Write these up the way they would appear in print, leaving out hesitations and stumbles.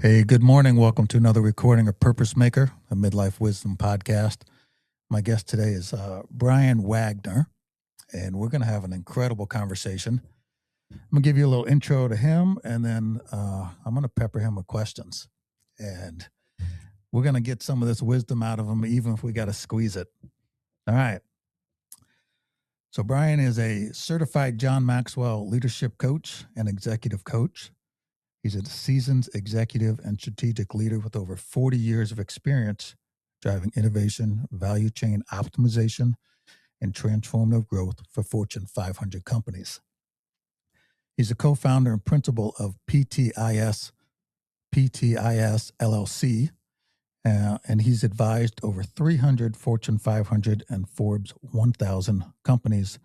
Hey, good morning. Welcome to another recording of Purpose Maker, a midlife wisdom podcast. My guest today is Brian Wagner, and we're going to have an incredible conversation. I'm going to give you a little intro to him, and then I'm going to pepper him with questions. And we're going to get some of this wisdom out of him, even if we got to squeeze it. All right. So Brian is a certified John Maxwell leadership coach and executive coach. He's a seasoned executive and strategic leader with over 40 years of experience driving innovation, value chain optimization, and transformative growth for Fortune 500 companies. He's a co-founder and principal of PTIS LLC, and he's advised over 300 Fortune 500 and Forbes 1000 companies,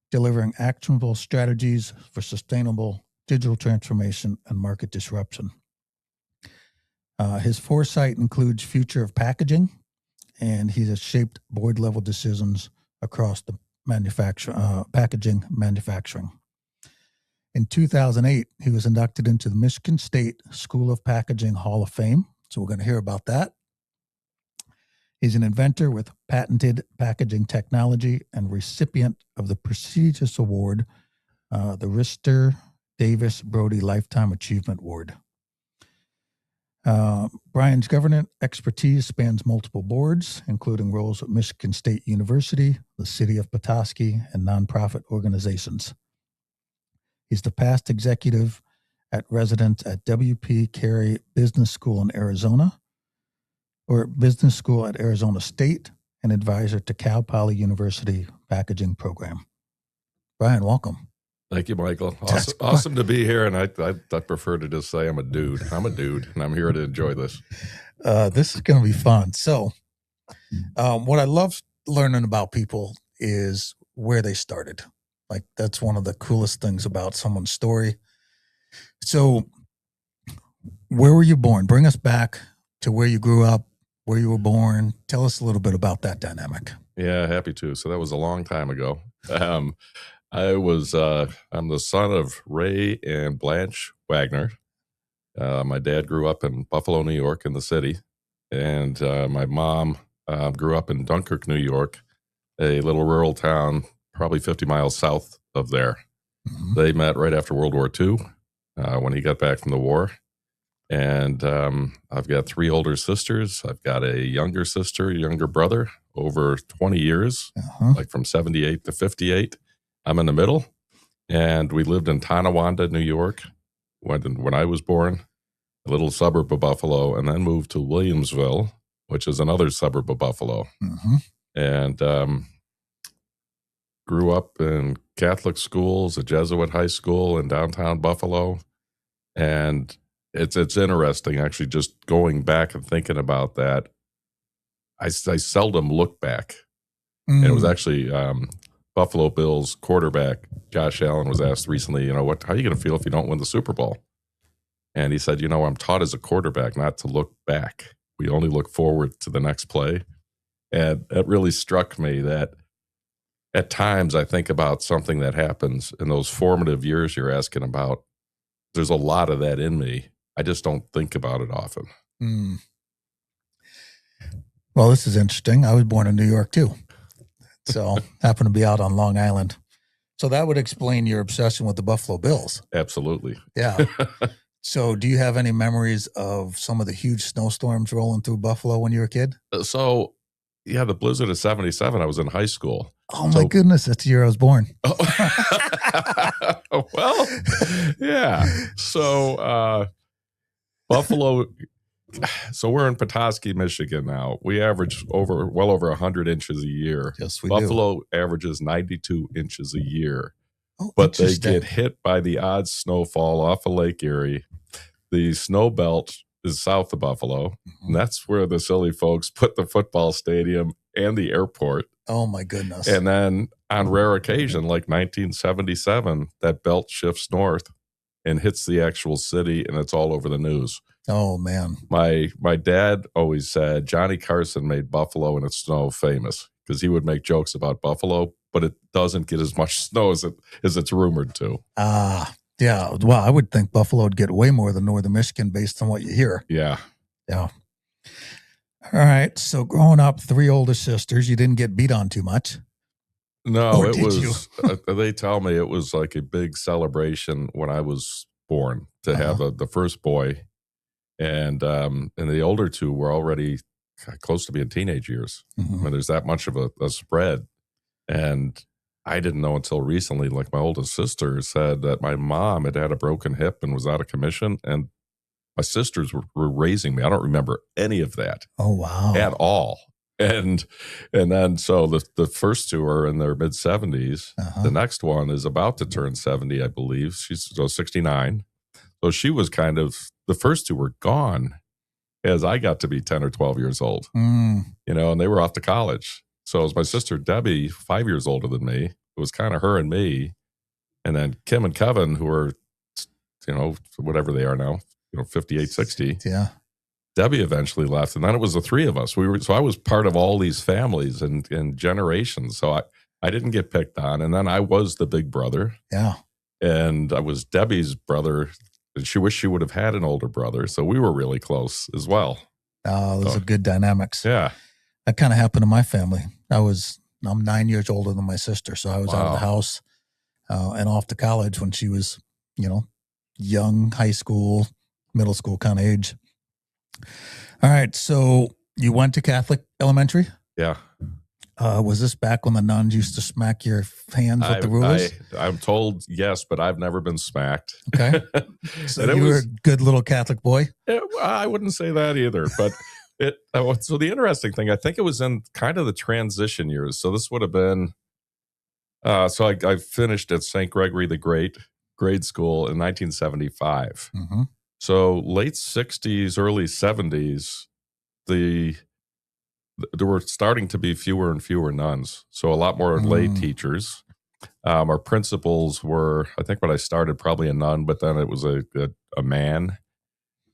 delivering actionable strategies for sustainable digital transformation and market disruption. His foresight includes future of packaging, and he has shaped board-level decisions across the packaging manufacturing. In 2008, he was inducted into the Michigan State School of Packaging Hall of Fame, so we're going to hear about that. He's an inventor with patented packaging technology and recipient of the prestigious award, the Riester-Davis-Brody Lifetime Achievement Award. Brian's governance expertise spans multiple boards, including roles at Michigan State University, the City of Petoskey, and nonprofit organizations. He's the past executive resident at W.P. Carey Business School in Arizona, or Business School at Arizona State, and advisor to Cal Poly University Packaging Program. Brian, welcome. Thank you, Michael. Awesome to be here, and I prefer to just say I'm a dude, and I'm here to enjoy this. This is going to be fun. So what I love learning about people is where they started. Like, that's one of the coolest things about someone's story. So where were you born? Bring us back to where you grew up, where you were born. Tell us a little bit about that dynamic. Yeah, happy to. So that was a long time ago. I'm the son of Ray and Blanche Wagner. My dad grew up in Buffalo, New York, in the city. And my mom grew up in Dunkirk, New York, a little rural town, probably 50 miles south of there. Mm-hmm. They met right after World War II when he got back from the war. And I've got 3 older sisters. I've got a younger sister, younger brother, over 20 years, like from 78 to 58. I'm in the middle, and we lived in Tonawanda, New York, when I was born, a little suburb of Buffalo, and then moved to Williamsville, which is another suburb of Buffalo, and grew up in Catholic schools, a Jesuit high school in downtown Buffalo, and it's interesting, actually, just going back and thinking about that. I seldom look back, and it was actually Buffalo Bills quarterback Josh Allen was asked recently, how are you going to feel if you don't win the Super Bowl? And he said, I'm taught as a quarterback not to look back. We only look forward to the next play. And it really struck me that at times I think about something that happens in those formative years you're asking about. There's a lot of that in me. I just don't think about it often. Well, this is interesting. I was born in New York too. So happened to be out on Long Island. So that would explain your obsession with the Buffalo Bills. Absolutely. Yeah. So do you have any memories of some of the huge snowstorms rolling through Buffalo when you were a kid? So, yeah, the blizzard of 77, I was in high school. Oh, my goodness. That's the year I was born. Well, yeah. So Buffalo... So we're in Petoskey, Michigan now. We average well over 100 inches a year. Yes, we Buffalo averages 92 inches a year. Oh, but they get hit by the odd snowfall off of Lake Erie. The snow belt is south of Buffalo, and that's where the silly folks put the football stadium and the airport. Oh, my goodness. And then on rare occasion, like 1977, that belt shifts north and hits the actual city, and it's all over the news. Oh, man. My dad always said Johnny Carson made Buffalo and its snow famous, because he would make jokes about Buffalo, but it doesn't get as much snow as it's rumored to. Yeah. Well, I would think Buffalo would get way more than Northern Michigan based on what you hear. Yeah. Yeah. All right. So growing up, 3 older sisters, you didn't get beat on too much. No, Or it did you? was, they tell me it was like a big celebration when I was born to have the first boy. And the older two were already close to being teenage years. Mhm. I mean, there's that much of a spread. And I didn't know until recently, like my oldest sister said that my mom had a broken hip and was out of commission. And my sisters were raising me. I don't remember any of that Oh, wow. at all. And then so the first two are in their mid 70s. The next one is about to turn 70, I believe. She's 69. So she was kind of, the first two were gone as I got to be 10 or 12 years old, you know, and they were off to college. So it was my sister Debbie, 5 years older than me. It was kind of her and me. And then Kim and Kevin, who are, you know, whatever they are now, you know, 58, 60. Yeah. Debbie eventually left. And then it was the three of us. So I was part of all these families and generations. So I didn't get picked on. And then I was the big brother. Yeah. And I was Debbie's brother. And she wished she would have had an older brother. So we were really close as well. Oh, those are good dynamics. Yeah. That kind of happened to my family. I'm 9 years older than my sister. So I was out of the house and off to college when she was, you know, young, high school, middle school kind of age. All right. So you went to Catholic elementary? Yeah. Was this back when the nuns used to smack your hands with the rulers? I'm told yes, but I've never been smacked. Okay. So you were a good little Catholic boy? I wouldn't say that either, but so the interesting thing, I think it was in kind of the transition years. So this would have been, so I finished at St. Gregory the Great grade school in 1975. Mm-hmm. So late 60s, early 70s, there were starting to be fewer and fewer nuns. So a lot more lay teachers. Our principals were, I think when I started, probably a nun, but then it was a man.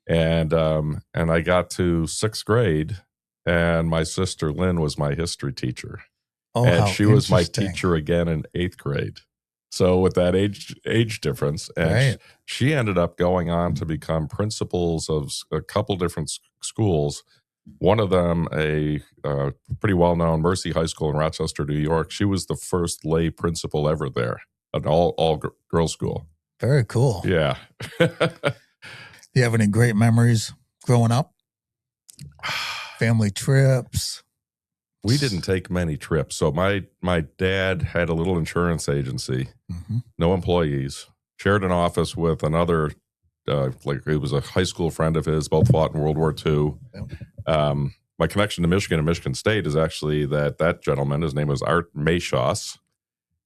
And I got to 6th grade, and my sister Lynn was my history teacher. Oh, and she was my teacher again in 8th grade. So with that age difference, and she ended up going on to become principals of a couple different schools. One of them, a pretty well-known Mercy High School in Rochester, New York. She was the first lay principal ever there, an all-girls school. Very cool. Yeah. Do you have any great memories growing up? Family trips? We didn't take many trips. So my dad had a little insurance agency, no employees, shared an office with another, like it was a high school friend of his, both fought in World War II. My connection to Michigan and Michigan State is actually that gentleman, his name was Art Mayshaws.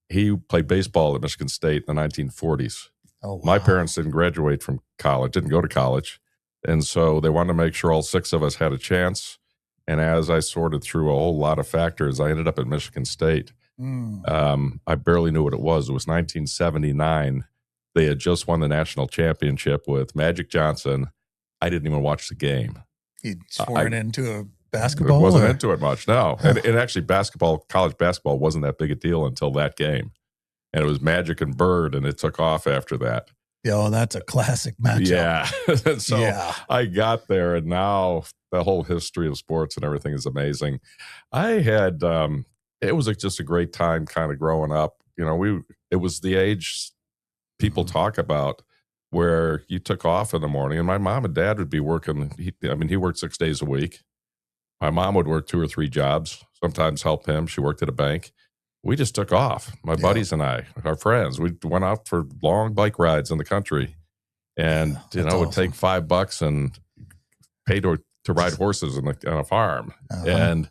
He played baseball at Michigan State in the 1940s. Oh, wow. My parents didn't graduate from college, didn't go to college. And so they wanted to make sure all 6 of us had a chance. And as I sorted through a whole lot of factors, I ended up at Michigan State. I barely knew what it was. It was 1979. They had just won the national championship with Magic Johnson. I didn't even watch the game. You weren't into a basketball? I wasn't into it much, no. And actually college basketball wasn't that big a deal until that game. And it was Magic and Bird, and it took off after that. Yo, that's a classic matchup. Yeah. So I got there, and now the whole history of sports and everything is amazing. I had, it was just a great time kind of growing up. You know, it was the age people talk about where you took off in the morning, and my mom and dad would be working. He worked 6 days a week. My mom would work 2 or 3 jobs, sometimes help him. She worked at a bank. We just took off. My buddies and I, our friends, we went out for long bike rides in the country, and would take $5 and pay to ride horses on a farm. And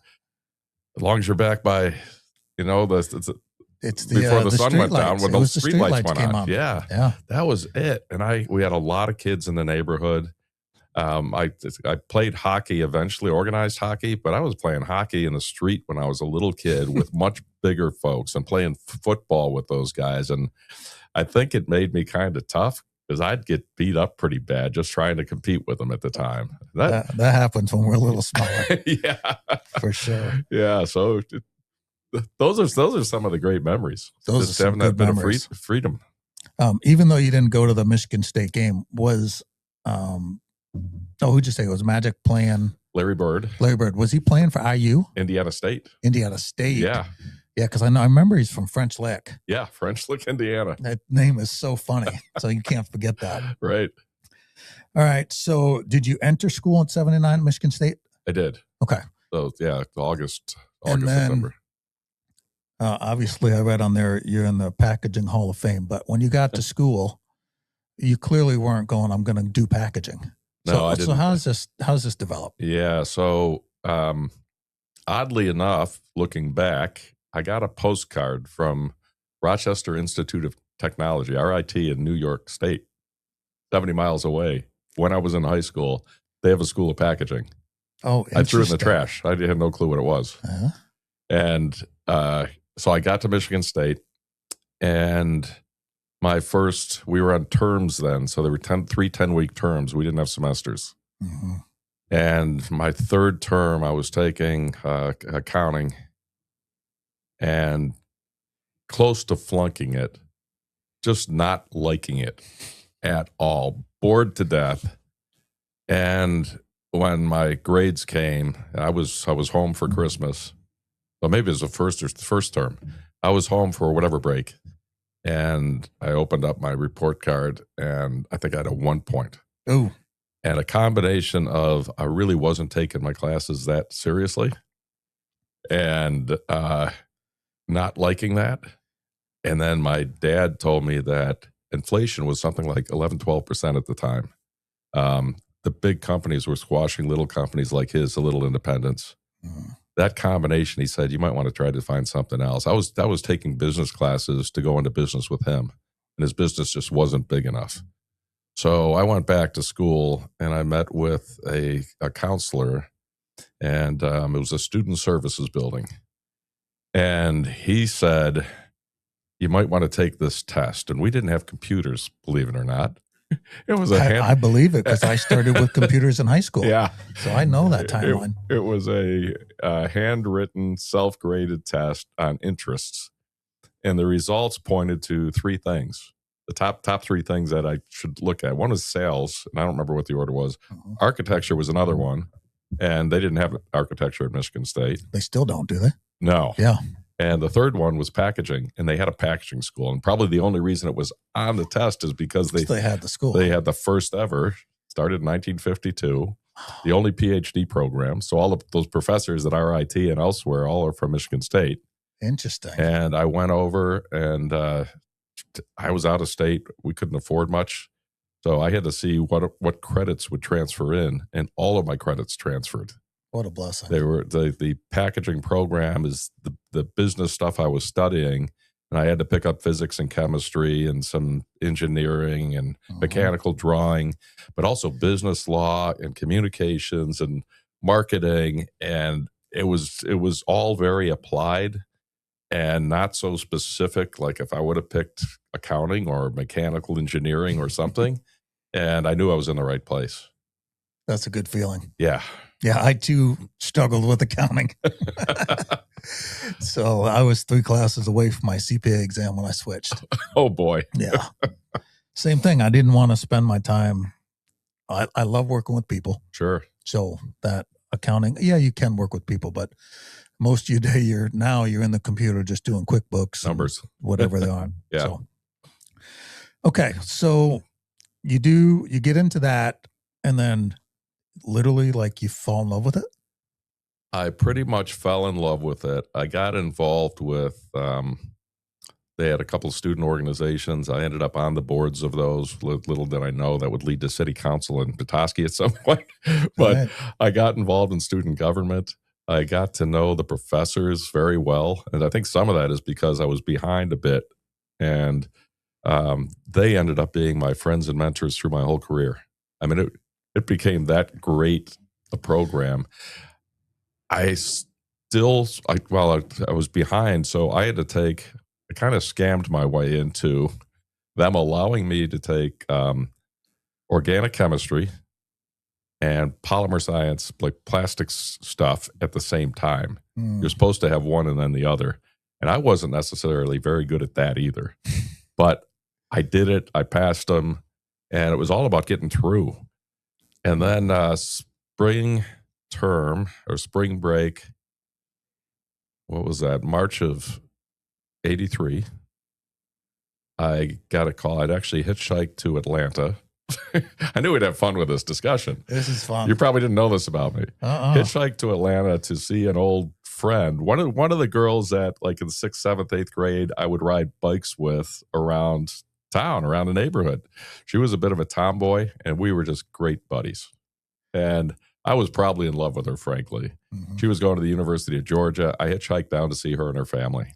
as long as you're back by, before the sun went down, when those street lights went on. Yeah, that was it. And we had a lot of kids in the neighborhood. I played hockey eventually, organized hockey, but I was playing hockey in the street when I was a little kid with much bigger folks and playing football with those guys. And I think it made me kind of tough because I'd get beat up pretty bad just trying to compete with them at the time. That happens when we're a little smaller. Yeah, for sure. Yeah. So those are some of the great memories. Those just are having that bit memories. of freedom. Even though you didn't go to the Michigan State game, was who'd you say it was? Magic playing? Larry Bird. Larry Bird. Was he playing for IU? Indiana State. Indiana State. Yeah. Yeah, because I remember he's from French Lick. Yeah, French Lick, Indiana. That name is so funny, so you can't forget that. Right. All right. So, did you enter school in '79 at Michigan State? I did. Okay. So yeah, August, And then, September. Obviously, I read on there you're in the Packaging Hall of Fame, but when you got to school, you clearly weren't going, I'm going to do packaging. No, I didn't. So how's this develop? Yeah. So oddly enough, looking back, I got a postcard from Rochester Institute of Technology, RIT, in New York State, 70 miles away. When I was in high school, they have a school of packaging. Oh, I threw it in the trash. I had no clue what it was. Uh-huh. And so I got to Michigan State, and we were on terms then. So there were 3 10-week terms. We didn't have semesters. Mm-hmm. And my third term, I was taking accounting and close to flunking it, just not liking it at all, bored to death. And when my grades came, I was home for Christmas. Well, maybe it was the first term. I was home for whatever break, and I opened up my report card, and I think I had a 1 point. Ooh. And a combination of I really wasn't taking my classes that seriously, and not liking that. And then my dad told me that inflation was something like 11-12% at the time. The big companies were squashing little companies like his, the little independents. Mm. That combination, he said, you might want to try to find something else. I was taking business classes to go into business with him, and his business just wasn't big enough. So I went back to school, and I met with a counselor, and it was a student services building. And he said, you might want to take this test. And we didn't have computers, believe it or not. It was I believe it because I started with computers in high school. Yeah. So I know that timeline. It was a handwritten, self-graded test on interests. And the results pointed to 3 things. The top 3 things that I should look at. One was sales, and I don't remember what the order was. Uh-huh. Architecture was another one. And they didn't have architecture at Michigan State. They still don't, do they? No. Yeah. And the third one was packaging, and they had a packaging school. And probably the only reason it was on the test is because they had the school. They had the first ever, started in 1952, the only PhD program. So all of those professors at RIT and elsewhere, all are from Michigan State. Interesting. And I went over, and I was out of state. We couldn't afford much. So I had to see what credits would transfer in, and all of my credits transferred. What a blessing. They were the packaging program is the business stuff I was studying, and I had to pick up physics and chemistry and some engineering and mechanical drawing, but also business law and communications and marketing, and it was all very applied and not so specific. Like if I would have picked accounting or mechanical engineering or something, and I knew I was in the right place. That's a good feeling. Yeah. Yeah, I too struggled with accounting. So I was 3 classes away from my CPA exam when I switched. Oh, boy. Yeah. Same thing. I didn't want to spend my time. I love working with people. Sure. So that accounting, yeah, you can work with people, but most of your day, you're in the computer just doing QuickBooks. Numbers. Whatever they are. Yeah. So, okay. So you get into that, and then literally like you fall in love with it? I pretty much fell in love with it. I got involved with, they had a couple of student organizations. I ended up on the boards of those. Little did I know that would lead to city council in Petoskey at some point. But Right. I got involved in student government. I got to know the professors very well. And I think some of that is because I was behind a bit. And they ended up being my friends and mentors through my whole career. I mean, it became that great a program. I was behind, so I had to I kind of scammed my way into them allowing me to take organic chemistry and polymer science, like plastics stuff, at the same time. You're supposed to have one and then the other. And I wasn't necessarily very good at that either. But I did it. I passed them, and it was all about getting through. And then spring term or spring break, what was that? March of 83. I got a call. I'd actually hitchhiked to Atlanta. I knew we'd have fun with this discussion. This is fun. You probably didn't know this about me. Hitchhiked to Atlanta to see an old friend. One of the girls that, like, in 6th, 7th, 8th grade, I would ride bikes with around town, around the neighborhood. She was a bit of a tomboy, and we were just great buddies. And I was probably in love with her, frankly. Mm-hmm. She was going to the University of Georgia. I hitchhiked down to see her and her family.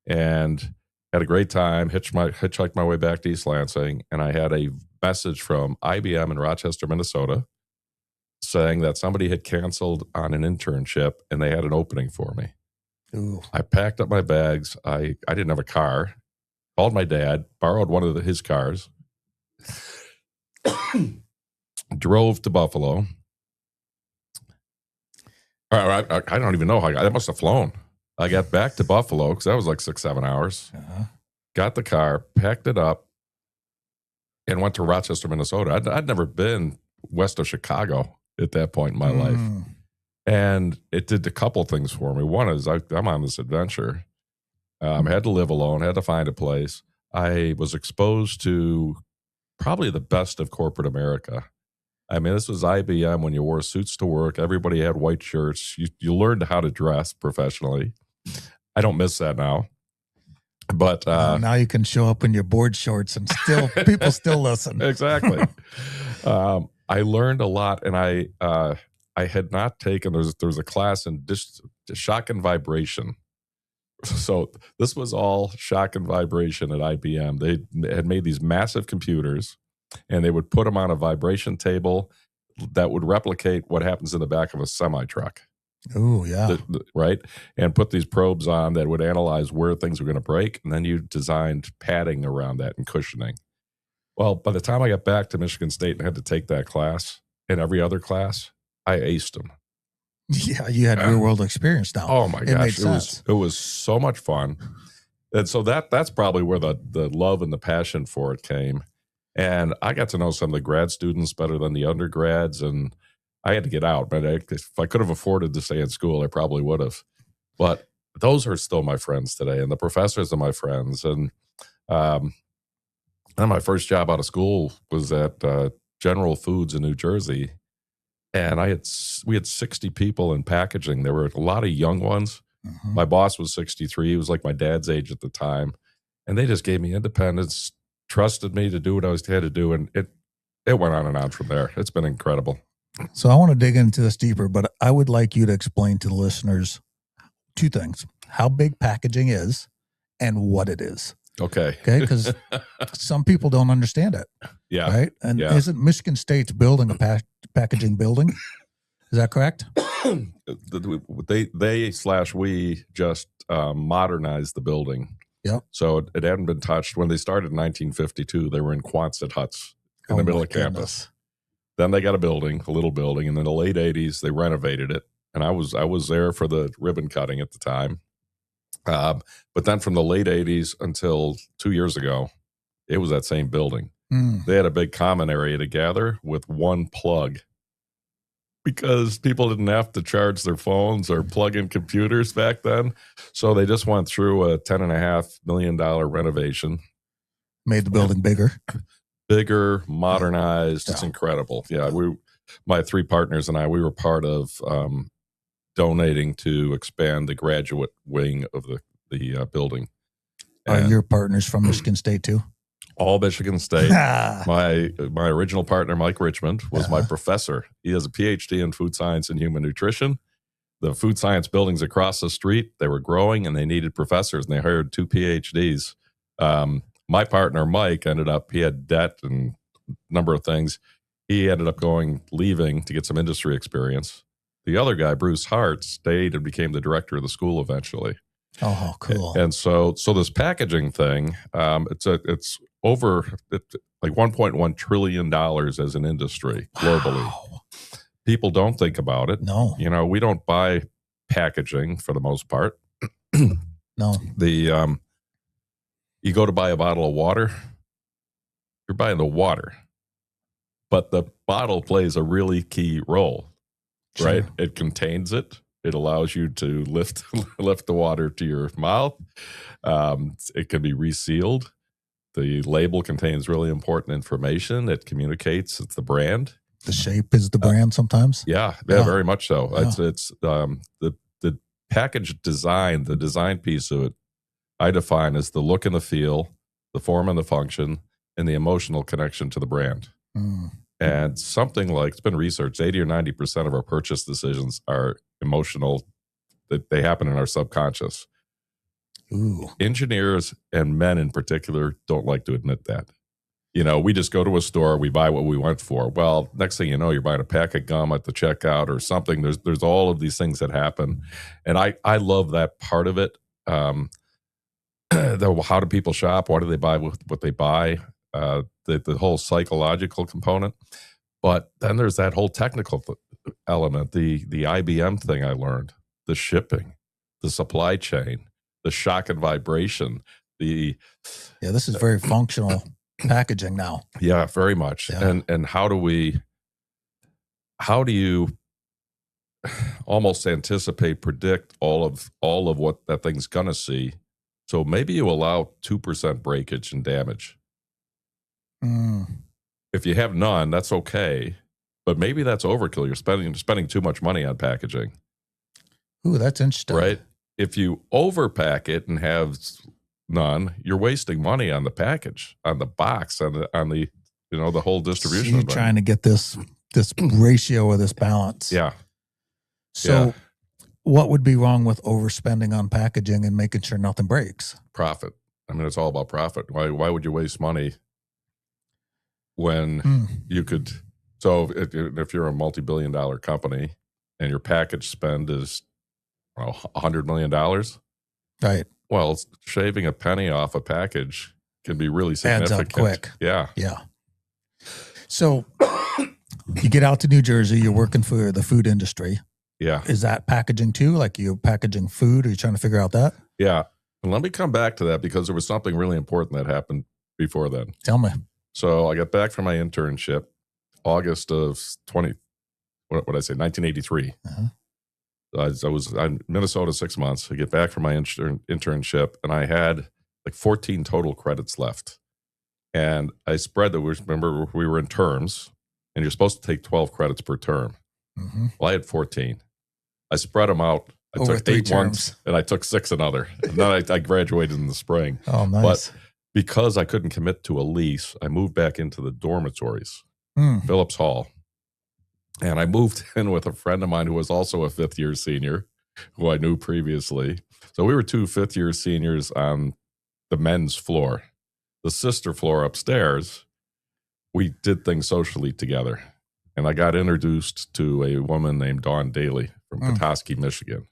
And had a great time, hitchhiked my way back to East Lansing, and I had a message from IBM in Rochester, Minnesota, saying that somebody had canceled on an internship and they had an opening for me. Ooh. I packed up my bags. I didn't have a car. Called my dad, borrowed one of his cars, drove to Buffalo. I don't even know how I must have flown. I got back to Buffalo because that was like 6-7 hours. Uh-huh. Got the car, packed it up, and went to Rochester, Minnesota. I'd never been west of Chicago at that point in my life. And it did a couple things for me. One is I'm on this adventure. Had to live alone, had to find a place. I was exposed to probably the best of corporate America. I mean, this was IBM when you wore suits to work. Everybody had white shirts. You learned how to dress professionally. I don't miss that now. But now you can show up in your board shorts and still people still listen. Exactly. I learned a lot, and I had not taken. There was a class in shock and vibration. So this was all shock and vibration at IBM. They had made these massive computers, and they would put them on a vibration table that would replicate what happens in the back of a semi-truck. Oh, yeah. Right? And put these probes on that would analyze where things were going to break, and then you designed padding around that and cushioning. Well, by the time I got back to Michigan State and had to take that class and every other class, I aced them. Yeah, you had real world experience now. Oh my gosh, it was so much fun. And so that's probably where the love and the passion for it came. And I got to know some of the grad students better than the undergrads, and I had to get out. But if I could have afforded to stay in school, I probably would have. But those are still my friends today, and the professors are my friends. And my first job out of school was at General Foods in New Jersey. And we had 60 people in packaging. There were a lot of young ones. Mm-hmm. My boss was 63. He was like my dad's age at the time. And they just gave me independence, trusted me to do what I had to do. And it went on and on from there. It's been incredible. So I want to dig into this deeper, but I would like you to explain to the listeners two things: how big packaging is and what it is. Okay. Because some people don't understand it. Yeah. Right. And isn't Michigan State's building a packaging building? Is that correct? We just modernized the building. Yep. So it hadn't been touched. When they started in 1952, they were in Quonset huts in the middle of campus. Then they got a little building. And in the late 80s, they renovated it. And I was there for the ribbon cutting at the time. But then from the late 80s until 2 years ago, it was that same building. They had a big common area to gather with one plug because people didn't have to charge their phones or plug in computers back then. So they just went through a $10.5 million renovation. Made the building bigger, modernized. Yeah. It's incredible. Yeah. My three partners and I, we were part of donating to expand the graduate wing of the building. Are your partners from Michigan State too? All Michigan State. My original partner, Mike Richmond, was my professor. He has a PhD in food science and human nutrition. The food science buildings across the street, they were growing and they needed professors, and they hired 2 PhDs. My partner, Mike, he had debt and a number of things. He ended up leaving to get some industry experience. The other guy, Bruce Hart, stayed and became the director of the school eventually. Oh, cool. And so this packaging thing, it's over like $1.1 trillion as an industry globally. Wow. People don't think about it. No. We don't buy packaging for the most part. No. You go to buy a bottle of water, you're buying the water, but the bottle plays a really key role, right? Sure. It contains it. It allows you to lift the water to your mouth. It can be resealed. The label contains really important information. It communicates. It's the brand. The shape is the brand sometimes. Yeah, Yeah. very much so. Yeah. It's the package design, the design piece of it, I define as the look and the feel, the form and the function, and the emotional connection to the brand. Mm. And something like, it's been researched, 80 or 90% of our purchase decisions are emotional, that they happen in our subconscious. Ooh. Engineers and men in particular don't like to admit that. You know, we just go to a store, we buy what we went for. Well, next thing you know, you're buying a pack of gum at the checkout or something. There's all of these things that happen. And I love that part of it. How do people shop? Why do they buy what they buy? The whole psychological component. But then there's that whole technical element, the IBM thing I learned, the shipping, the supply chain, the shock and vibration, Yeah, this is very functional packaging now. Yeah, very much. Yeah. And how do you almost anticipate, predict all of what that thing's gonna see? So maybe you allow 2% breakage and damage. Mm. If you have none, that's okay. But maybe that's overkill. You're spending too much money on packaging. Ooh, that's interesting. Right? If you overpack it and have none, you're wasting money on the package, on the box, on the the whole distribution. So you're trying to get this ratio or this balance. Yeah. So what would be wrong with overspending on packaging and making sure nothing breaks? Profit. I mean, it's all about profit. Why would you waste money when you could? So if you're a multi-billion-dollar company and your package spend is $100 million, right? Well, shaving a penny off a package can be really significant. Adds up quick. Yeah. Yeah. So you get out to New Jersey, you're working for the food industry. Yeah. Is that packaging too? Like you're packaging food? Are you trying to figure out that? Yeah. And let me come back to that because there was something really important that happened before then. Tell me. So I got back from my internship, August of 1983. Uh-huh. I was in Minnesota 6 months. I get back from my internship, and I had like 14 total credits left. And I spread that. Remember, we were in terms, and you're supposed to take 12 credits per term. Mm-hmm. Well, I had 14. I spread them out. I Over took 3 8 terms. once, and I took 6 another. And then I graduated in the spring. Oh, nice. But because I couldn't commit to a lease, I moved back into the dormitories, Phillips Hall. And I moved in with a friend of mine who was also a 5th-year senior, who I knew previously. So we were 2 5th-year seniors on the men's floor. The sister floor upstairs, we did things socially together. And I got introduced to a woman named Dawn Daly from Petoskey, Michigan.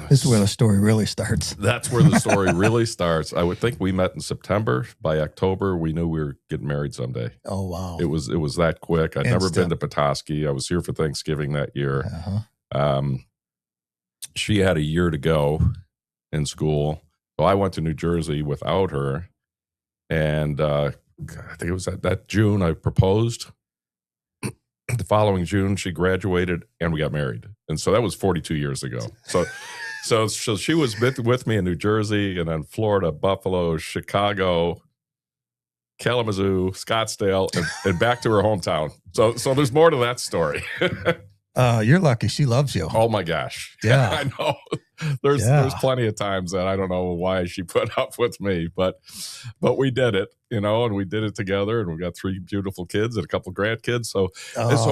This is where the story really starts. That's where the story really starts. I would think we met in September. By October, we knew we were getting married someday. Oh, wow. It was that quick. I'd never been to Petoskey. I was here for Thanksgiving that year. Uh-huh. She had a year to go in school. So I went to New Jersey without her. And I think it was that June I proposed. The following June, she graduated and we got married. And so that was 42 years ago. So she was with me in New Jersey and then Florida, Buffalo, Chicago, Kalamazoo, Scottsdale, and back to her hometown. So there's more to that story. You're lucky she loves you. Oh my gosh. Yeah. I know. There's plenty of times that I don't know why she put up with me, but we did it, and we did it together, and we got 3 beautiful kids and a couple grandkids. So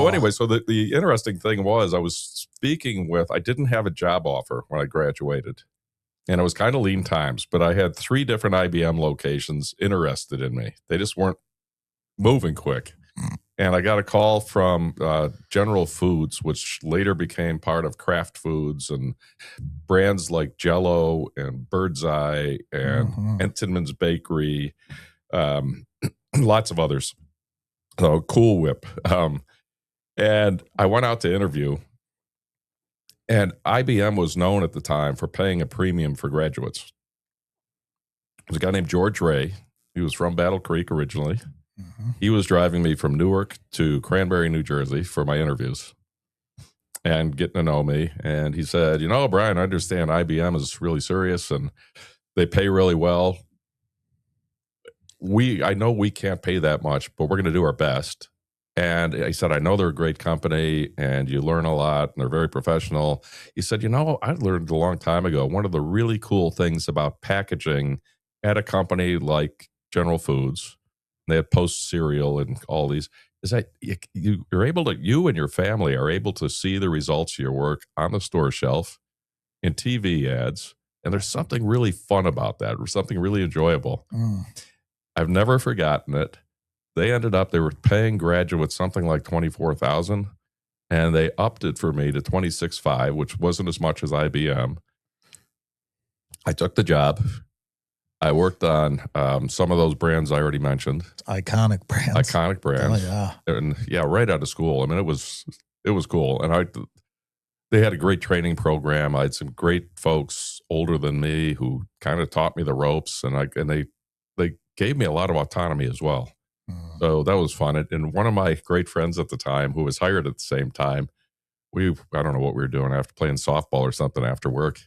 anyway, so the interesting thing was I was I didn't have a job offer when I graduated, and it was kind of lean times, but I had 3 different IBM locations interested in me. They just weren't moving quick. And I got a call from General Foods, which later became part of Kraft Foods, and brands like Jell-O and Birdseye and Entenmann's Bakery, lots of others. Cool Whip. And I went out to interview, and IBM was known at the time for paying a premium for graduates. There was a guy named George Ray, He was from Battle Creek originally. Mm-hmm. He was driving me from Newark to Cranberry, New Jersey for my interviews and getting to know me. And he said, Brian, I understand IBM is really serious and they pay really well. I know we can't pay that much, but we're going to do our best. And he said, I know they're a great company and you learn a lot and they're very professional. He said, I learned a long time ago, one of the really cool things about packaging at a company like General Foods, they had Post cereal and all these, is that you and your family are able to see the results of your work on the store shelf in TV ads. And there's something really fun about that, or something really enjoyable. I've never forgotten it. They were paying graduates something like $24,000, and they upped it for me to $26,500, which wasn't as much as IBM. I took the job. I worked on some of those brands I already mentioned. Iconic brands. Oh, yeah. And right out of school. I mean, it was cool. And they had a great training program. I had some great folks older than me who kind of taught me the ropes, and they gave me a lot of autonomy as well. So that was fun. And one of my great friends at the time, who was hired at the same time, I don't know what we were doing, after playing softball or something after work.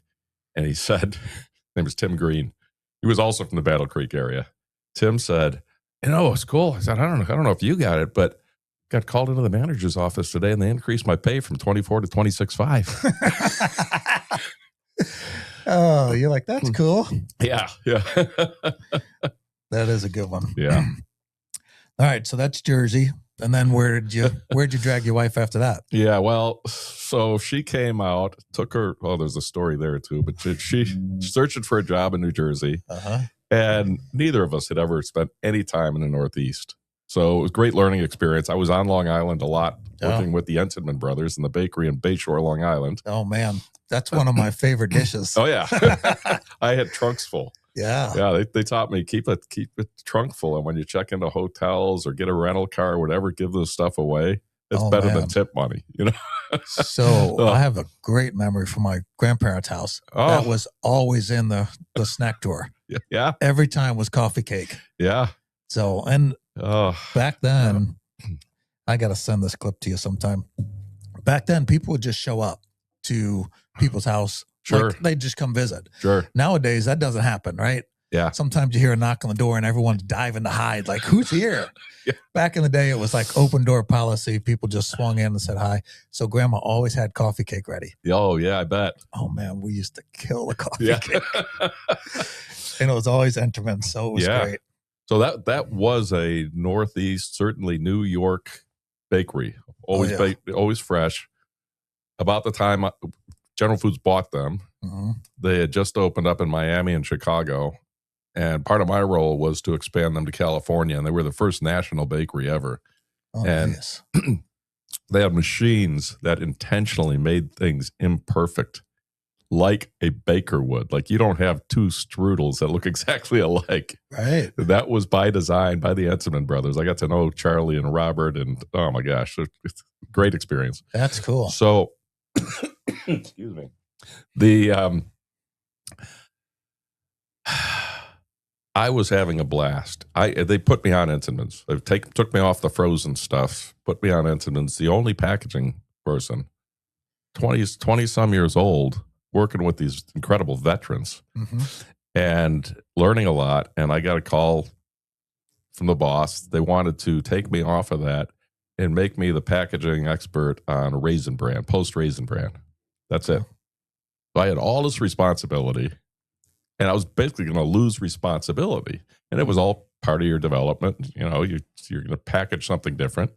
And he said, his name was Tim Green. He was also from the Battle Creek area. Tim said, it's cool. I said, I don't know if you got it, but got called into the manager's office today and they increased my pay from $24,000 to $26,500. Oh, you're like, that's cool. Yeah. That is a good one. Yeah. All right, so that's Jersey. And then where'd you drag your wife after that? Yeah, well, so she came out, took her, there's a story there too, but she searching for a job in New Jersey. And neither of us had ever spent any time in the Northeast. So it was a great learning experience. I was on Long Island a lot, working with the Ensign brothers in the bakery in Bayshore, Long Island. Oh, man. That's one of my favorite dishes. Oh, yeah. I had trunks full. Yeah. They taught me keep it trunk full, and when you check into hotels or get a rental car or whatever, give this stuff away. It's better than tip money, So I have a great memory from my grandparents' house. That was always in the snack drawer. Yeah. Every time was coffee cake. Yeah. So back then, I got to send this clip to you sometime. Back then, people would just show up to people's house. Sure. Like, they'd just come visit. Sure. Nowadays, that doesn't happen, right? Yeah. Sometimes you hear a knock on the door and everyone's diving to hide. Like, who's here? Yeah. Back in the day, it was like open door policy. People just swung in and said hi. So grandma always had coffee cake ready. Oh, yeah, I bet. Oh, man, we used to kill the coffee cake. And it was always Enterman, so it was great. So that was a Northeast, certainly New York bakery. Always baked, always fresh. About the time General Foods bought them, they had just opened up in Miami and Chicago. And part of my role was to expand them to California. And they were the first national bakery ever. Oh, and nice. They had machines that intentionally made things imperfect, like a baker would. Like, you don't have two strudels that look exactly alike. Right. That was by design by the Ensign brothers. I got to know Charlie and Robert, and oh my gosh, it's a great experience. That's cool. So, excuse me. I was having a blast. They put me on Ensigns. They took me off the frozen stuff, put me on Ensigns, the only packaging person, 20 some years old, working with these incredible veterans and learning a lot. And I got a call from the boss. They wanted to take me off of that and make me the packaging expert on Raisin Bran, Post Raisin Bran. That's it. So I had all this responsibility, and I was basically going to lose responsibility. And it was all part of your development. You're going to package something different.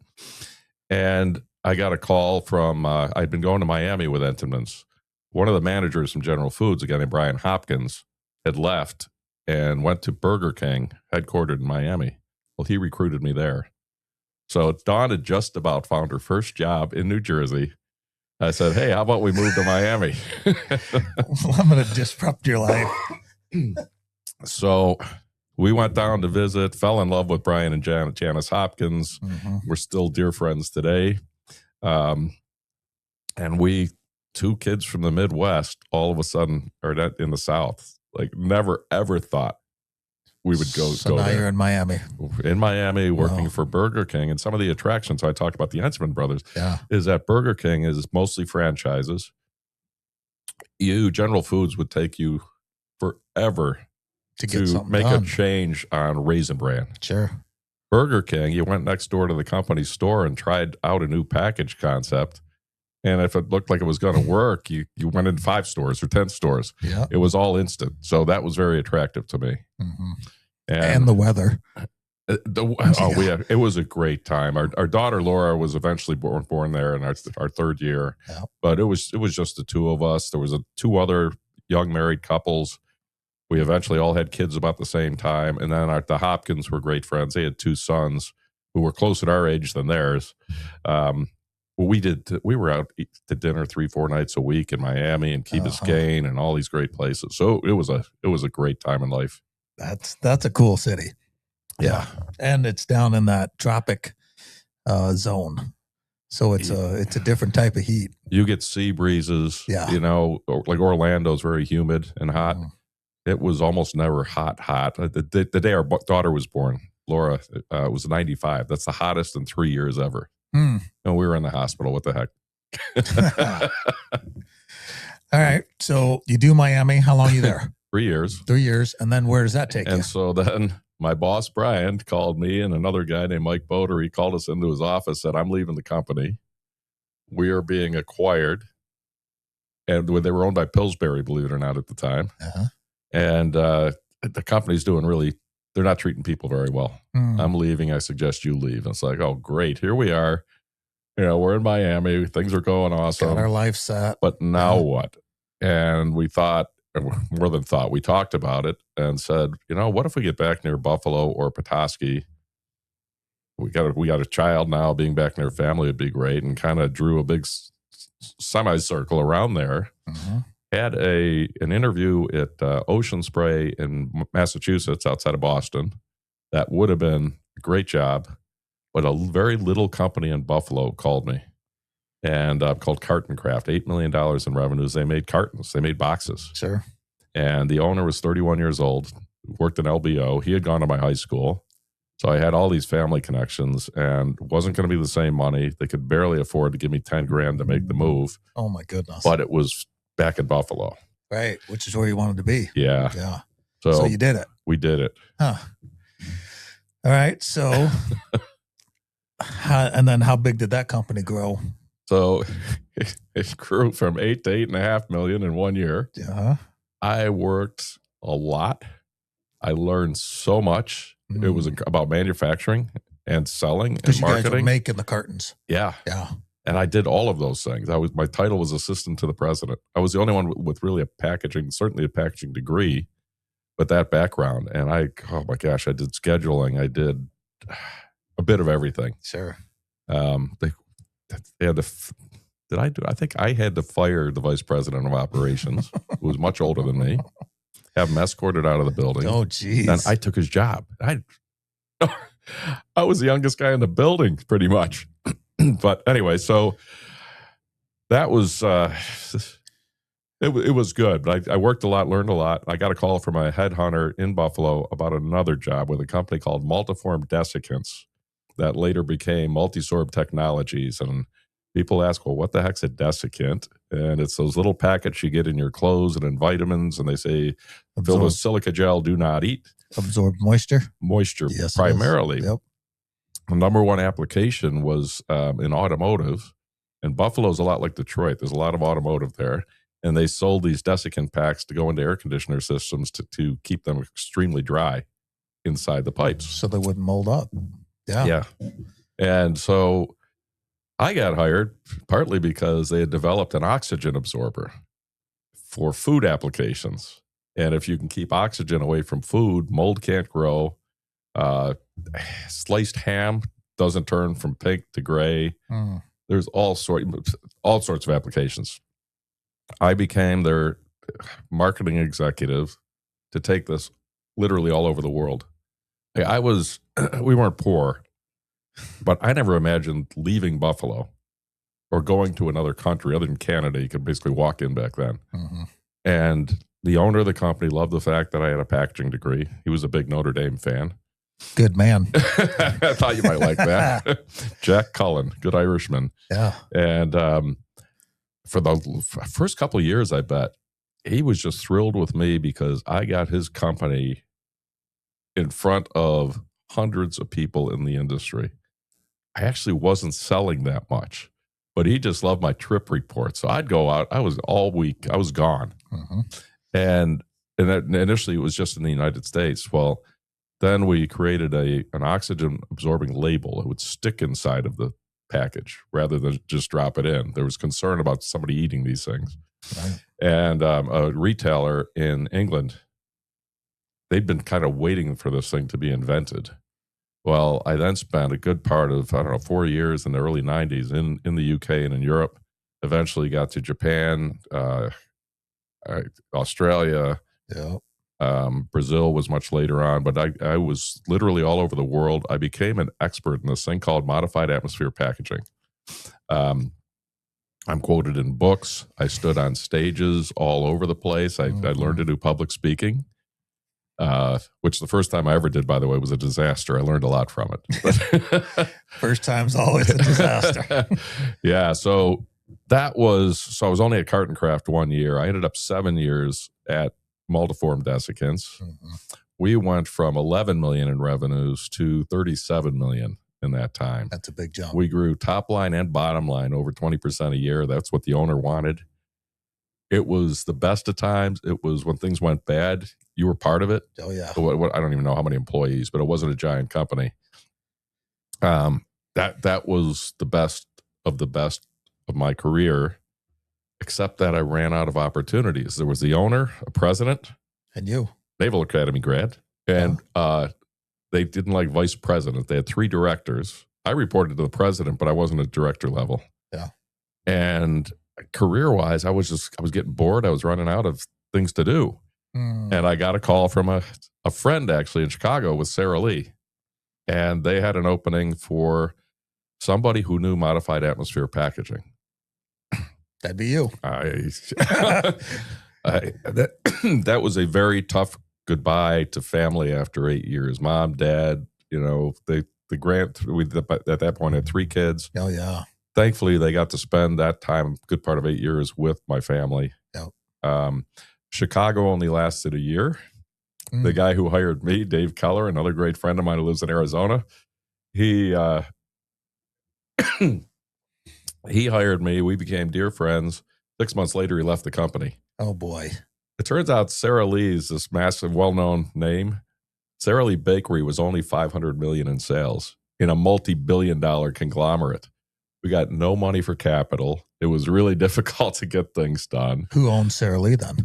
And I got a call from, I'd been going to Miami with Entenmann's. One of the managers from General Foods, a guy named Brian Hopkins, had left and went to Burger King, headquartered in Miami. Well, he recruited me there. So Dawn had just about found her first job in New Jersey. I said, hey, how about we move to Miami? I'm going to disrupt your life. So we went down to visit, fell in love with Brian and Janice Hopkins. We're still dear friends today. And we, two kids from the Midwest, all of a sudden are in the South. Like, never, ever thought we would go now there. You're in Miami. In Miami, working for Burger King. And some of the attractions, I talked about the Henchman Brothers, is that Burger King is mostly franchises. General Foods would take you forever to make a change on Raisin Bran. Sure. Burger King, you went next door to the company store and tried out a new package concept. And if it looked like it was going to work, you went in 5 stores or 10 stores. Yeah. It was all instant. So that was very attractive to me. Mm-hmm. And the weather. It was a great time. Our daughter Laura was eventually born there in our 3rd year. Yeah. But it was just the 2 of us. There was 2 other young married couples. We eventually all had kids about the same time. And then the Hopkins were great friends. They had 2 sons who were closer to our age than theirs. We were out to dinner 3-4 nights a week in Miami and Key Biscayne and all these great places. So it was a great time in life. That's a cool city. Yeah. And it's down in that tropic zone. So it's a different type of heat. You get sea breezes. Yeah. Like Orlando's very humid and hot. It was almost never hot. The day our daughter was born, Laura, was 95. That's the hottest in 3 years ever. And we were in the hospital. What the heck? All right. So you do Miami. How long are you there? 3 years. 3 years. And then where does that take you? And so then my boss, Brian, called me and another guy named Mike Boder. He called us into his office, said, I'm leaving the company. We are being acquired. And they were owned by Pillsbury, believe it or not, at the time. Uh-huh. And the company's they're not treating people very well. I'm leaving. I suggest you leave. And it's like, oh, great. Here we are. We're in Miami. Things are going awesome. Got our life set. But now what? And we thought, more than thought, we talked about it and said, what if we get back near Buffalo or Petoskey? We got a child now. Being back near family would be great. And kind of drew a big semicircle around there. Mm-hmm. Had an interview at Ocean Spray in Massachusetts outside of Boston. That would have been a great job, but a very little company in Buffalo called me and called Carton Craft, $8 million in revenues. They made cartons. They made boxes. Sure. And the owner was 31 years old, worked in LBO. He had gone to my high school. So I had all these family connections and wasn't going to be the same money. They could barely afford to give me $10,000 to make the move. Oh my goodness. But it was back in Buffalo. Right, which is where you wanted to be. Yeah. Yeah. So you did it. We did it. Huh. All right. So, and then how big did that company grow? So it grew from 8 to 8.5 million in 1 year. Yeah. I worked a lot. I learned so much. It was about manufacturing and selling and marketing. You guys were making the cartons. Yeah. Yeah. And I did all of those things. My title was assistant to the president. I was the only one with really certainly a packaging degree, but that background. And oh my gosh, I did scheduling. I did a bit of everything. Sure. They had I think I had to fire the vice president of operations, who was much older than me, have him escorted out of the building. Oh, geez. And I took his job. I was the youngest guy in the building, pretty much. But anyway, so that was it was good. But I worked a lot, learned a lot. I got a call from a headhunter in Buffalo about another job with a company called Multiform Desiccants that later became Multisorb Technologies. And people ask, well, what the heck's a desiccant? And it's those little packets you get in your clothes and in vitamins, and they say filled with silica gel, do not eat. Absorb moisture? Moisture, yes, primarily. Yep. The number one application was in automotive, and Buffalo's a lot like Detroit. There's a lot of automotive there, and they sold these desiccant packs to go into air conditioner systems to keep them extremely dry inside the pipes. So they wouldn't mold up. Yeah. Yeah. And so I got hired partly because they had developed an oxygen absorber for food applications. And if you can keep oxygen away from food, mold can't grow. Sliced ham doesn't turn from pink to gray. There's all sorts of applications. I became their marketing executive to take this literally all over the world. We weren't poor, but I never imagined leaving Buffalo or going to another country other than Canada. You could basically walk in back then. Mm-hmm. And the owner of the company loved the fact that I had a packaging degree. He was a big Notre Dame fan. Good man. I thought you might like that. Jack Cullen, good Irishman. Yeah. And for the first couple of years, I bet, he was just thrilled with me because I got his company in front of hundreds of people in the industry. I actually wasn't selling that much, but he just loved my trip report. So I'd go out. I was all week. I was gone. Mm-hmm. And initially it was just in the United States. Well, then we created an oxygen absorbing label. It would stick inside of the package rather than just drop it in. There was concern about somebody eating these things. Right. And a retailer in England, they'd been kind of waiting for this thing to be invented. Well, I then spent a good part of, 4 years in the early 90s in the UK and in Europe. Eventually got to Japan, Australia. Yeah. Brazil was much later on, but I was literally all over the world. I became an expert in this thing called modified atmosphere packaging. I'm quoted in books. I stood on stages all over the place. I learned to do public speaking, which the first time I ever did, by the way, was a disaster. I learned a lot from it. First time's always a disaster. Yeah. So I was only at Carton Craft 1 year. I ended up 7 years at Multiform Desiccants. Mm-hmm. We went from 11 million in revenues to 37 million in that time. That's a big jump. We grew top line and bottom line over 20% a year. That's what the owner wanted. It was the best of times. It was when things went bad. You were part of it. Oh, yeah. I don't even know how many employees, but it wasn't a giant company. That was the best of my career, except that I ran out of opportunities. There was the owner, a president, and you, Naval Academy grad, and they didn't like vice president. They had 3 directors. I reported to the president, but I wasn't at director level. Yeah. And career-wise, I was getting bored. I was running out of things to do. And I got a call from a friend actually in Chicago with Sara Lee. And they had an opening for somebody who knew modified atmosphere packaging. That'd be you. That was a very tough goodbye to family after 8 years. Mom, dad, the grant, we at that point had 3 kids. Oh, yeah. Thankfully, they got to spend that time, good part of 8 years, with my family. Yep. Chicago only lasted a year. The guy who hired me, Dave Keller, another great friend of mine who lives in Arizona, he hired me. We became dear friends. 6 months later, he left the company. Oh, boy. It turns out Sara Lee's this massive, well-known name. Sara Lee Bakery was only $500 million in sales in a multi-billion-dollar conglomerate. We got no money for capital. It was really difficult to get things done. Who owns Sara Lee then?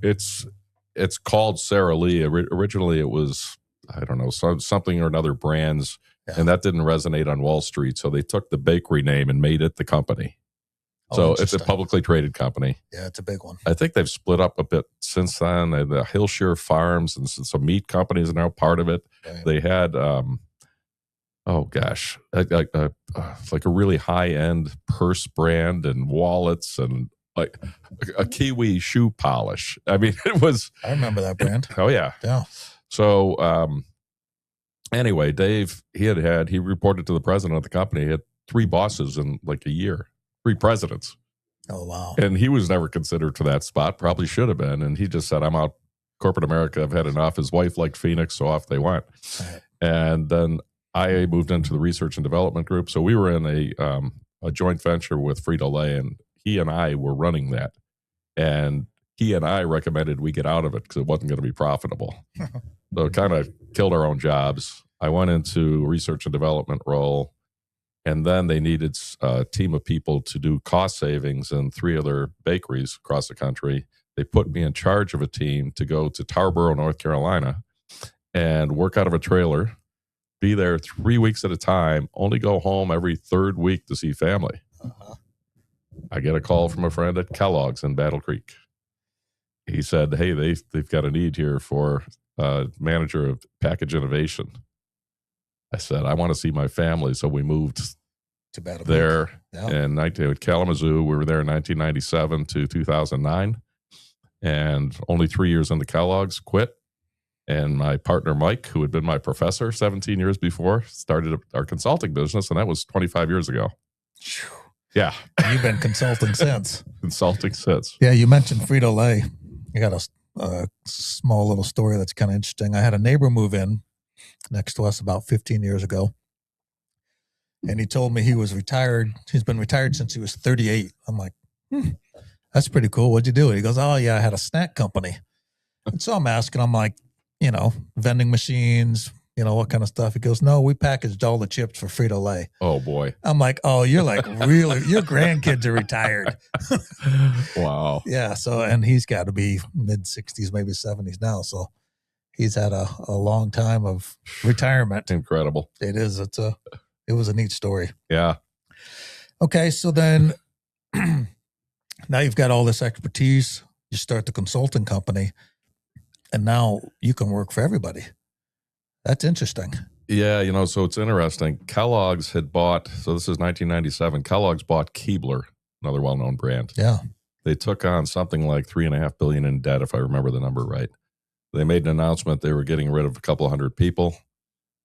It's called Sara Lee. Originally, it was, I don't know, something or another brands, and that didn't resonate on Wall Street. So they took the bakery name and made it the company. So it's a publicly traded company. Yeah, it's a big one. I think they've split up a bit since then. The Hillshire Farms and some meat companies are now part of it. Right. They had, like a really high-end purse brand and wallets and like a Kiwi shoe polish. I mean, it was... I remember that brand. Oh, yeah. Yeah. So anyway, Dave, he reported to the president of the company. He had 3 bosses in like a year. 3 presidents. Oh, wow. And he was never considered for that spot, probably should have been. And he just said, I'm out. Corporate America, I've had enough. His wife liked Phoenix, so off they went. Right. And then I moved into the research and development group. So we were in a joint venture with Frito-Lay, and he and I were running that. And he and I recommended we get out of it because it wasn't going to be profitable. So it kind of killed our own jobs. I went into a research and development role. And then they needed a team of people to do cost savings in 3 other bakeries across the country. They put me in charge of a team to go to Tarboro, North Carolina, and work out of a trailer, be there 3 weeks at a time, only go home every 3rd week to see family. Uh-huh. I get a call from a friend at Kellogg's in Battle Creek. He said, hey, they've got a need here for a manager of package innovation. I said, I want to see my family. So we moved to Battle there Creek. Yeah. in Kalamazoo. We were there in 1997 to 2009. And only 3 years into Kellogg's, quit. And my partner, Mike, who had been my professor 17 years before, started our consulting business, and that was 25 years ago. Yeah. You've been consulting since. Consulting since. Yeah, you mentioned Frito-Lay. I got a small little story that's kind of interesting. I had a neighbor move in next to us about 15 years ago, and he told me he was retired. He's been retired since he was 38. I'm like, that's pretty cool. What'd you do? He goes, oh, yeah, I had a snack company. And so I'm asking, I'm like, vending machines, what kind of stuff? He goes, no, we packaged all the chips for Frito-Lay. Oh, boy. I'm like, oh, you're like really, your grandkids are retired. Wow. Yeah. So, and he's got to be mid-60s, maybe 70s now. So he's had a long time of retirement. Incredible. It is. It was a neat story. Yeah. Okay. So then now you've got all this expertise. You start the consulting company, and now you can work for everybody. That's interesting. Yeah, so it's interesting. Kellogg's had bought, so this is 1997, Kellogg's bought Keebler, another well-known brand. Yeah. They took on something like $3.5 billion in debt, if I remember the number right. They made an announcement they were getting rid of a couple hundred people.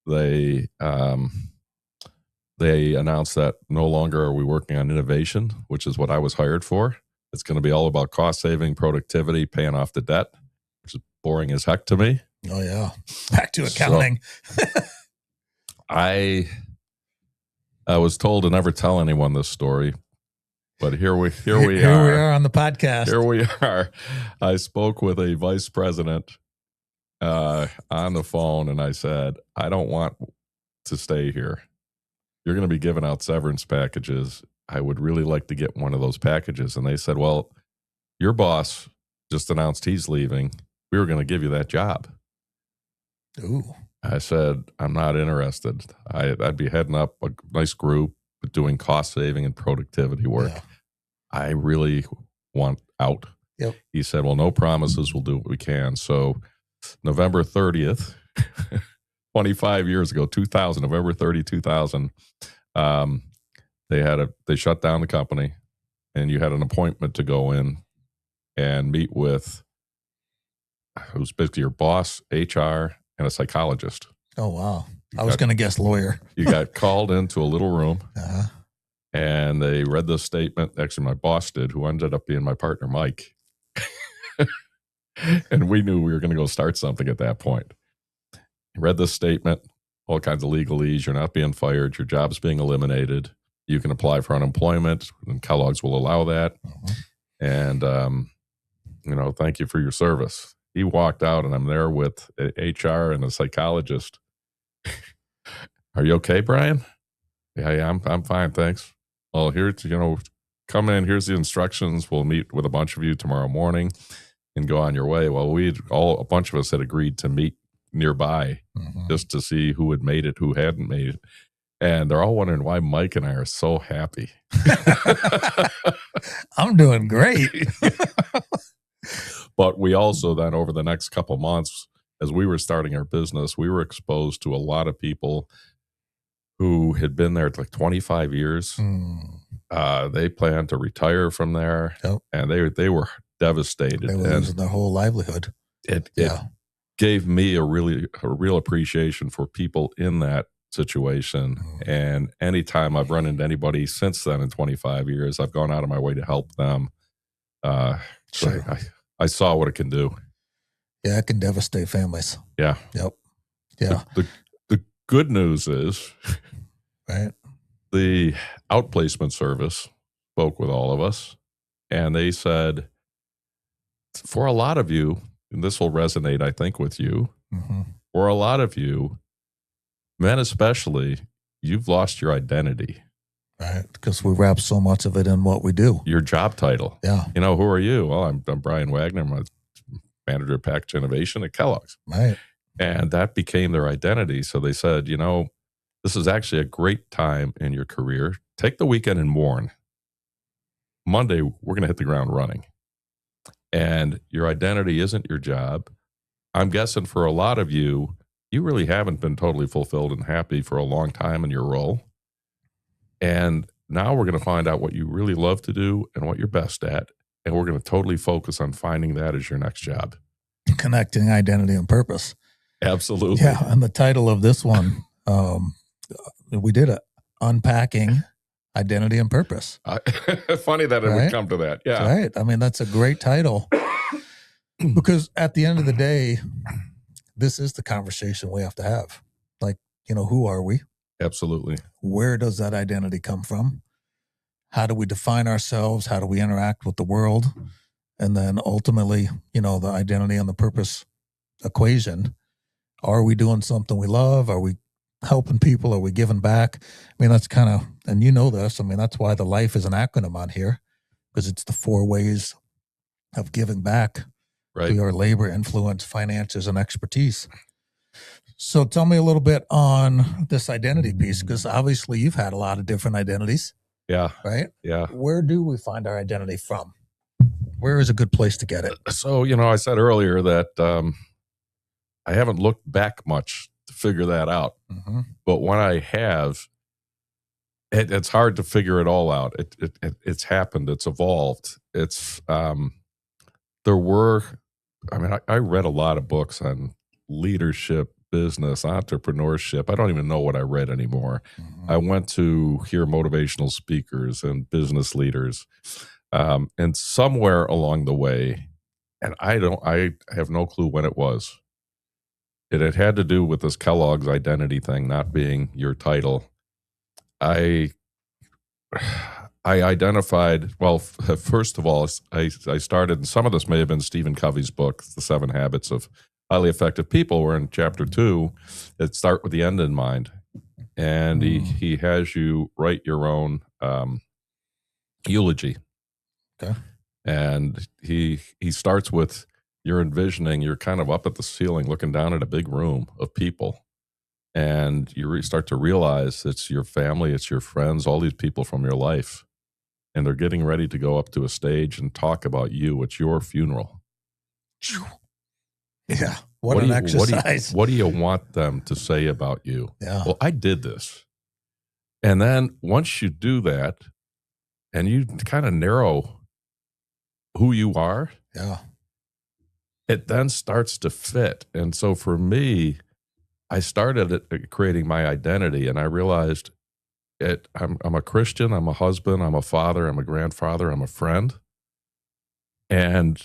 They announced that no longer are we working on innovation, which is what I was hired for. It's going to be all about cost saving, productivity, paying off the debt, which is boring as heck to me. Oh, yeah. Back to accounting. So, I was told to never tell anyone this story, but here we are on the podcast. Here we are. I spoke with a vice president on the phone, and I said, I don't want to stay here. You're going to be giving out severance packages. I would really like to get one of those packages. And they said, well, your boss just announced he's leaving. We were going to give you that job. Ooh. I said, I'm not interested. I'd be heading up a nice group doing cost saving and productivity work. Yeah. I really want out. Yep. He said, well, no promises. We'll do what we can. So November 30th, 25 years ago, 2000, November 30, 2000, they shut down the company, and you had an appointment to go in and meet with who's basically your boss, HR, and a psychologist. Oh, wow. I was going to guess lawyer. You got called into a little room, uh-huh. and they read this statement. Actually, my boss did, who ended up being my partner, Mike. And we knew we were going to go start something at that point. He read this statement, all kinds of legalese. You're not being fired. Your job's being eliminated. You can apply for unemployment, and Kellogg's will allow that. Uh-huh. And, thank you for your service. He walked out, and I'm there with HR and a psychologist. Are you okay, Brian? Yeah, I'm fine, thanks. Well, here's, come in. Here's the instructions. We'll meet with a bunch of you tomorrow morning and go on your way. Well, a bunch of us had agreed to meet nearby just to see who had made it, who hadn't made it. And they're all wondering why Mike and I are so happy. I'm doing great. But we also then, over the next couple months, as we were starting our business, we were exposed to a lot of people who had been there like 25 years. They planned to retire from there, and they were devastated. They were losing their whole livelihood. It gave me a real appreciation for people in that situation. And anytime I've run into anybody since then in 25 years, I've gone out of my way to help them. Sure. So I saw what it can do. Yeah, it can devastate families. Yeah. Yep. Yeah. The good news is, right, the outplacement service spoke with all of us, and they said, for a lot of you, and this will resonate, I think, with you, for a lot of you, men especially, you've lost your identity. Right, because we wrap so much of it in what we do. Your job title. Yeah. Who are you? Well, I'm Brian Wagner. I'm a manager of package innovation at Kellogg's. Right. And that became their identity. So they said, this is actually a great time in your career. Take the weekend and mourn. Monday, we're going to hit the ground running. And your identity isn't your job. I'm guessing for a lot of you, you really haven't been totally fulfilled and happy for a long time in your role. And now we're going to find out what you really love to do and what you're best at. and we're going to totally focus on finding that as your next job. Connecting identity and purpose. Absolutely. Yeah, and the title of this one, we did it, Unpacking Identity and Purpose. Funny that it Right? would come to that. Yeah. Right. I mean, that's a great title because at the end of the day, this is the conversation we have to have. Like, who are we? Absolutely. Where does that identity come from? How do we define ourselves? How do we interact with the world? And then ultimately, the identity and the purpose equation. Are we doing something we love? Are we helping people? Are we giving back? I mean, that's kind of, and this, I mean, that's why the life is an acronym on here, because it's the 4 ways of giving back to your labor, influence, finances, and expertise. So tell me a little bit on this identity piece, because obviously you've had a lot of different identities. Yeah. Right? Yeah. Where do we find our identity from? Where is a good place to get it? So, I said earlier that I haven't looked back much to figure that out. Mm-hmm. But when I have, it's hard to figure it all out. It's happened. It's evolved. I read a lot of books on leadership, business, entrepreneurship. I don't even know what I read anymore. Mm-hmm. I went to hear motivational speakers and business leaders. And somewhere along the way, and I have no clue when it was. It had to do with this Kellogg's identity thing not being your title. I identified, well, first of all, I started, and some of this may have been Stephen Covey's book, The 7 Habits of Highly Effective People, where in chapter 2, it start with the end in mind. And he has you write your own eulogy. Okay. And he starts with, you're envisioning, you're kind of up at the ceiling looking down at a big room of people. And you start to realize it's your family, it's your friends, all these people from your life. And they're getting ready to go up to a stage and talk about you. It's your funeral. Yeah. What an exercise. What do you want them to say about you? Yeah. Well, I did this. And then once you do that and you kind of narrow who you are, yeah, it then starts to fit. And so for me, I started creating my identity, and I realized I'm a Christian, I'm a husband, I'm a father, I'm a grandfather, I'm a friend. And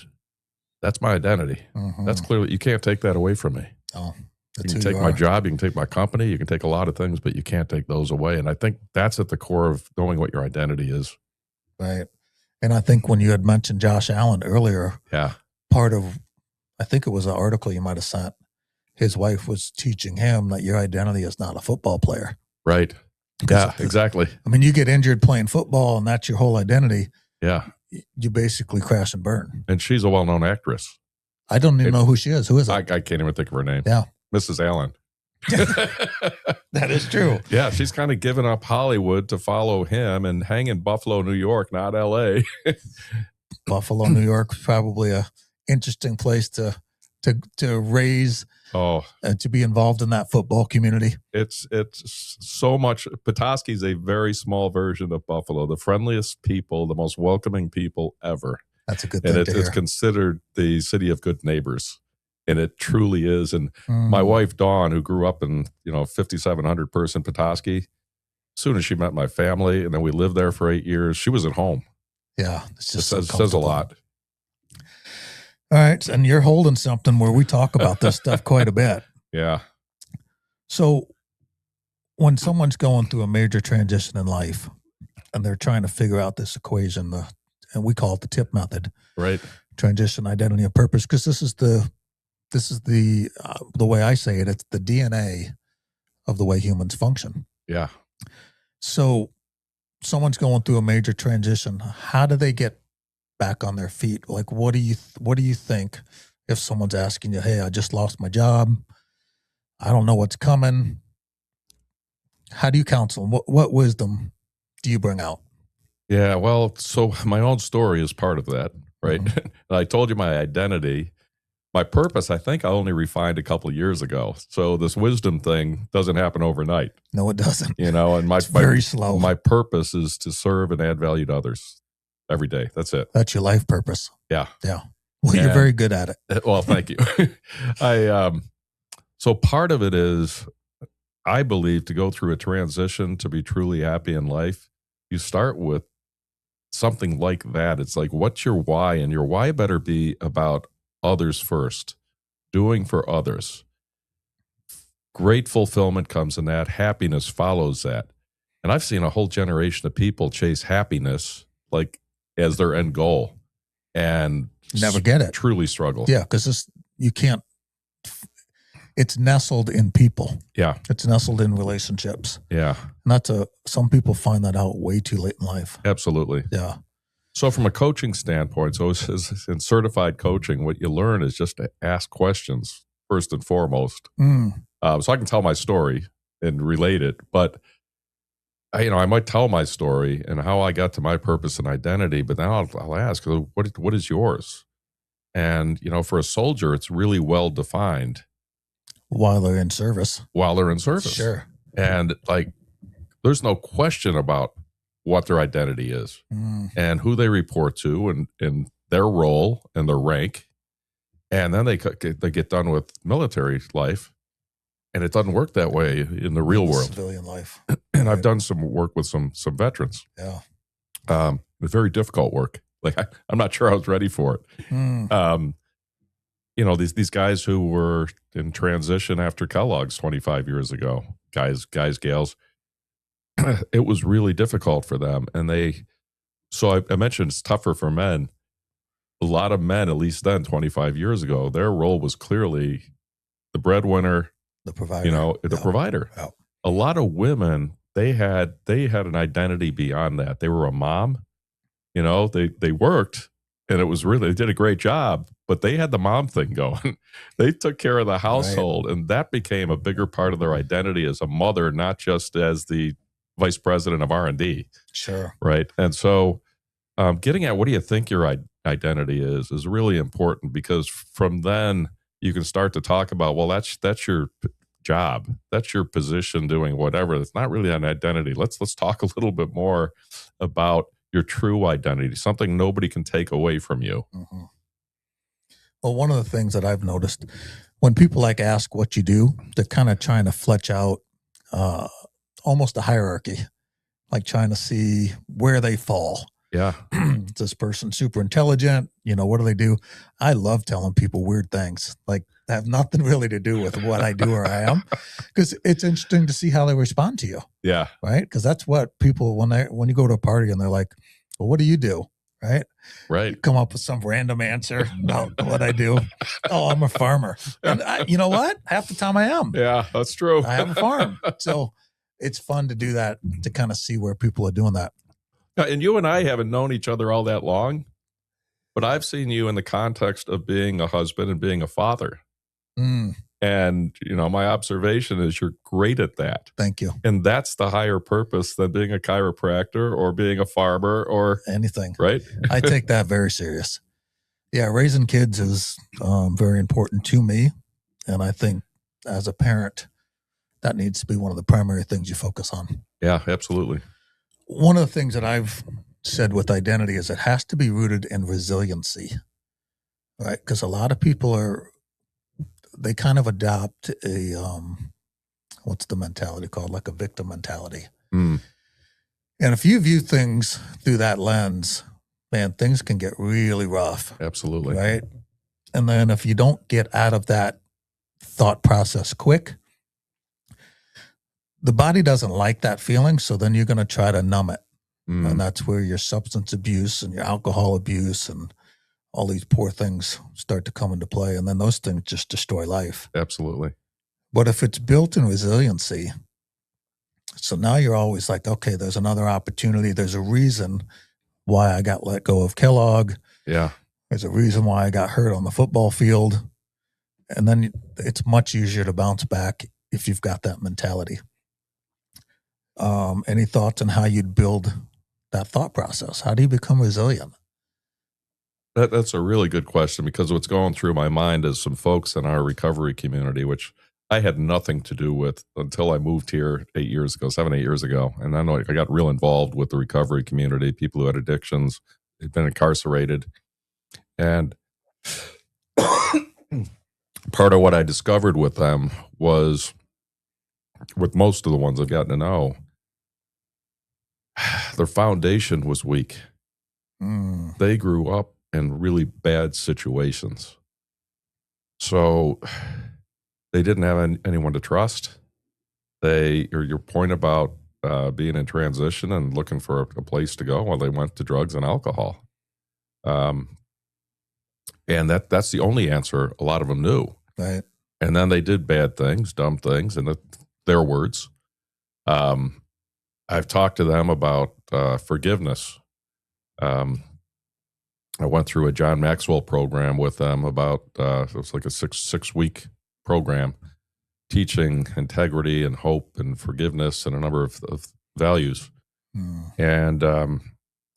that's my identity. Mm-hmm. That's clearly, you can't take that away from me. Oh, you can take my job, you can take my company, you can take a lot of things, but you can't take those away. And I think that's at the core of knowing what your identity is. Right. And I think when you had mentioned Josh Allen earlier, part of, I think it was an article you might have sent, his wife was teaching him that your identity is not a football player. Right. Yeah, exactly. I mean, you get injured playing football and that's your whole identity. Yeah. You basically crash and burn. And she's a well-known actress. I don't even know who she is. Who is it? I can't even think of her name. Yeah. Mrs. Allen. That is true. Yeah, she's kind of given up Hollywood to follow him and hang in Buffalo, New York, not L.A. Buffalo, New York, probably a interesting place to raise, to be involved in that football community. It's so much. Petoskey is a very small version of Buffalo, the friendliest people, the most welcoming people ever. That's a good thing and to hear. It's considered the city of good neighbors. And it truly is. And my wife, Dawn, who grew up in, 5,700 person Petoskey, as soon as she met my family, and then we lived there for 8 years, she was at home. Yeah. It's just it says a lot. All right. And you're holding something where we talk about this stuff quite a bit. Yeah. So when someone's going through a major transition in life and they're trying to figure out this equation, and we call it the TIP method. Right. Transition, identity, and purpose, because this is the way I say it, it's the DNA of the way humans function. Yeah. So someone's going through a major transition. How do they get back on their feet? Like, what do you think if someone's asking you, hey, I just lost my job, I don't know what's coming? How do you counsel them? What wisdom do you bring out? Yeah, well, so my own story is part of that, right? Mm-hmm. I told you my identity. My purpose, I think I only refined a couple of years ago. So this wisdom thing doesn't happen overnight. No, it doesn't. And it's very slow. My purpose is to serve and add value to others. every day. That's it. That's your life purpose. Yeah. Yeah. Well, you're very good at it. Well, thank you. So part of it is, I believe, to go through a transition to be truly happy in life, you start with something like that. It's like, what's your why? And your why better be about others first, doing for others. Great fulfillment comes in that. Happiness follows that. And I've seen a whole generation of people chase happiness like as their end goal and never get it. Truly struggle. Yeah, because you can't. It's nestled in people. Yeah. It's nestled in relationships. Yeah. Some people find that out way too late in life. Absolutely. Yeah. So from a coaching standpoint, so in certified coaching, what you learn is just to ask questions first and foremost. So I can tell my story and relate it, but I might tell my story and how I got to my purpose and identity, but then I'll ask, what is yours? And, for a soldier, it's really well defined. While they're in service. Sure. And there's no question about what their identity is and who they report to and their role and their rank. And then they get done with military life. And it doesn't work that way in the real world. Civilian life. And I've done some work with some veterans. Yeah. Very difficult work. I'm not sure I was ready for it. These guys who were in transition after Kellogg's 25 years ago, guys, gals, it was really difficult for them. And so I mentioned it's tougher for men. A lot of men, at least then, 25 years ago, their role was clearly the breadwinner, the provider, the provider. Yeah. A lot of women, they had an identity beyond that. They were a mom, they worked. And they did a great job, but they had the mom thing going. They took care of the household, right. And that became a bigger part of their identity as a mother, not just as the vice president of R&D. Sure. Right. And so getting at what do you think your identity is really important, because from then you can start to talk about, well, that's your job. That's your position doing whatever. It's not really an identity. Let's talk a little bit more about your true identity, something nobody can take away from you. Mm-hmm. Well, one of the things that I've noticed when people ask what you do, they're kind of trying to flesh out almost a hierarchy, trying to see where they fall. Yeah. This person super intelligent, what do they do? I love telling people weird things that have nothing really to do with what I do or I am, because it's interesting to see how they respond to you. Yeah. Right. Because that's what people, when you go to a party and they're like, well, what do you do? Right. Right. You come up with some random answer about what I do. Oh, I'm a farmer. And you know what? Half the time I am. Yeah, that's true. I have a farm. So it's fun to do that, to kind of see where people are doing that. And you and I haven't known each other all that long, but I've seen you in the context of being a husband and being a father. And, my observation is you're great at that. Thank you. And that's the higher purpose than being a chiropractor or being a farmer or anything. Right? I take that very serious. Yeah, raising kids is very important to me. And I think as a parent, that needs to be one of the primary things you focus on. Yeah, absolutely. One of the things that I've said with identity is it has to be rooted in resiliency, right? Because a lot of people they kind of adopt a, what's the mentality called? A victim mentality. And if you view things through that lens, man, things can get really rough. Absolutely. Right? And then if you don't get out of that thought process quick, the body doesn't like that feeling, so then you're going to try to numb it. And that's where your substance abuse and your alcohol abuse and all these poor things start to come into play. And then those things just destroy life. Absolutely. But if it's built in resiliency, so now you're always okay, there's another opportunity. There's a reason why I got let go of Kellogg. Yeah. There's a reason why I got hurt on the football field. And then it's much easier to bounce back if you've got that mentality. Any thoughts on how you'd build that thought process? How do you become resilient? That's a really good question, because what's going through my mind is some folks in our recovery community, which I had nothing to do with until I moved here 8 years ago, 7, 8 years ago. And then I got real involved with the recovery community, people who had addictions, They'd been incarcerated. And part of what I discovered with them was, with most of the ones I've gotten to know, their foundation was weak. They grew up in really bad situations. So they didn't have anyone to trust. Your point about being in transition and looking for a place to go, well, they went to drugs and alcohol. And that's the only answer a lot of them knew. Right. And then they did bad things, dumb things, in their words. I've talked to them about forgiveness. I went through a John Maxwell program with them about, it was like a six-week program, teaching integrity and hope and forgiveness and a number of values. And,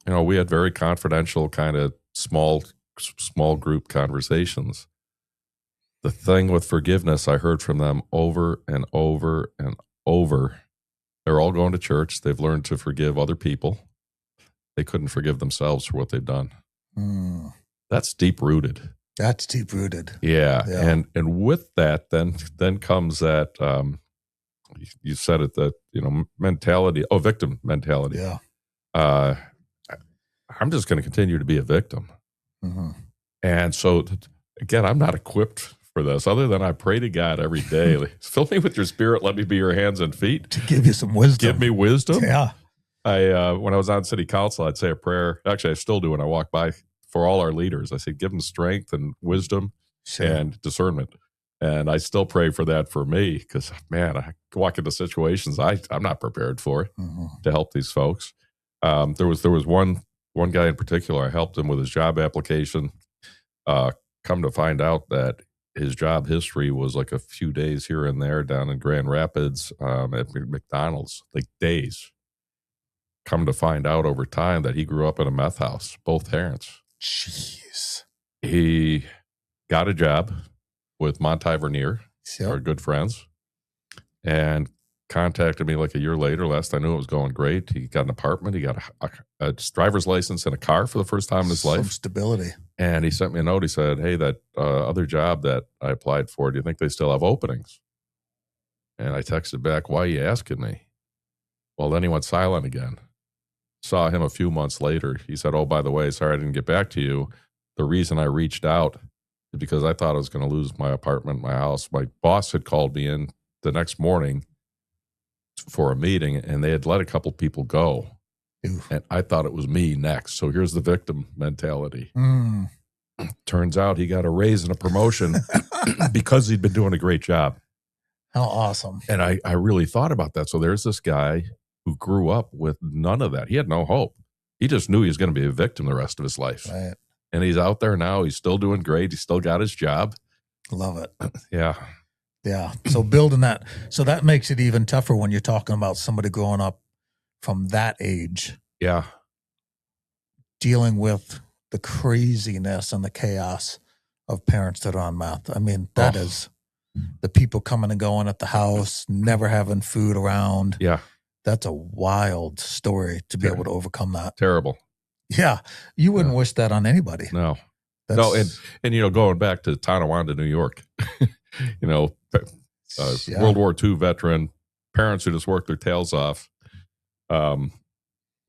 we had very confidential kind of small group conversations. The thing with forgiveness, I heard from them over and over and over. They're all going to church. They've learned to forgive other people. They couldn't forgive themselves for what they've done. That's deep-rooted. That's deep-rooted. Yeah. And with that, then comes that, you said it, that, mentality, victim mentality. Yeah. I'm just going to continue to be a victim. And so, again, I'm not equipped for this, other than I pray to God every day, like, fill me with your spirit, let me be your hands and feet. To give you some wisdom. Give me wisdom. Yeah. When I was on city council, I'd say a prayer. Actually, I still do when I walk by, for all our leaders. I say, give them strength and wisdom and discernment. And I still pray for that for me, because, man, I walk into situations I'm not prepared for to help these folks. There was one guy in particular, I helped him with his job application. Come to find out that his job history was like a few days here and there down in Grand Rapids at McDonald's, like days. Come to find out over time that he grew up in a meth house, both parents. Jeez. He got a job with Monty Vernier, our good friends, and contacted me like a year later. Last I knew, it was going great. He got an apartment. He got a driver's license and a car for the first time in his life. Some stability. And he sent me a note. He said, hey, that other job that I applied for, do you think they still have openings? And I texted back, why are you asking me? Well, then he went silent again. Saw him a few months later. He said, oh, by the way, sorry I didn't get back to you. The reason I reached out is because I thought I was going to lose my apartment, my house. My boss had called me in the next morning for a meeting, and they had let a couple people go. Oof. And I thought it was me next. So here's the victim mentality. Turns out he got a raise and a promotion because he'd been doing a great job. How awesome. And I really thought about that. So there's this guy who grew up with none of that. He had no hope. He just knew he was going to be a victim the rest of his life. Right. And he's out there now. He's still doing great. He's still got his job. Love it. Yeah. Yeah. So building that. So that makes it even tougher when you're talking about somebody growing up from that age. Yeah. Dealing with the craziness and the chaos of parents that are on meth. I mean, that is the people coming and going at the house, never having food around. Yeah. That's a wild story to be able to overcome that. Terrible. Yeah. You wouldn't wish that on anybody. No. No, and going back to Tonawanda, New York, World War II veteran, parents who just worked their tails off. And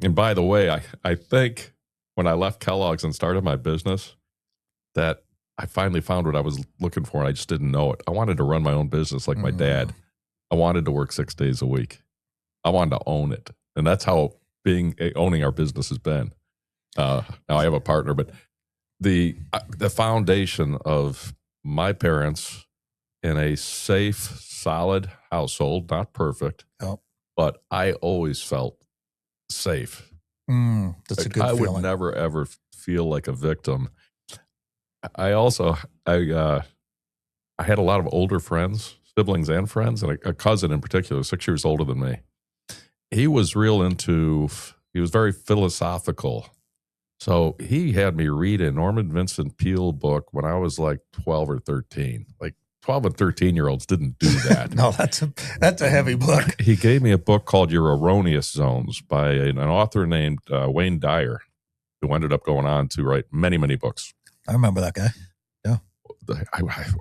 by the way, I think when I left Kellogg's and started my business, that I finally found what I was looking for, and I just didn't know it. I wanted to run my own business like my dad. I wanted to work 6 days a week. I wanted to own it. And that's how owning our business has been. Now I have a partner, but the foundation of my parents in a safe, solid household, not perfect, but I always felt safe. That's a good feeling. I would never, ever feel like a victim. I had a lot of older friends, siblings and friends, and a cousin in particular, 6 years older than me. He was he was very philosophical. So he had me read a Norman Vincent Peale book when I was like 12 or 13. Like 12 and 13-year-olds didn't do that. No, that's a heavy book. He gave me a book called Your Erroneous Zones by an author named Wayne Dyer. who ended up going on to write many, many books. I remember that guy. Yeah.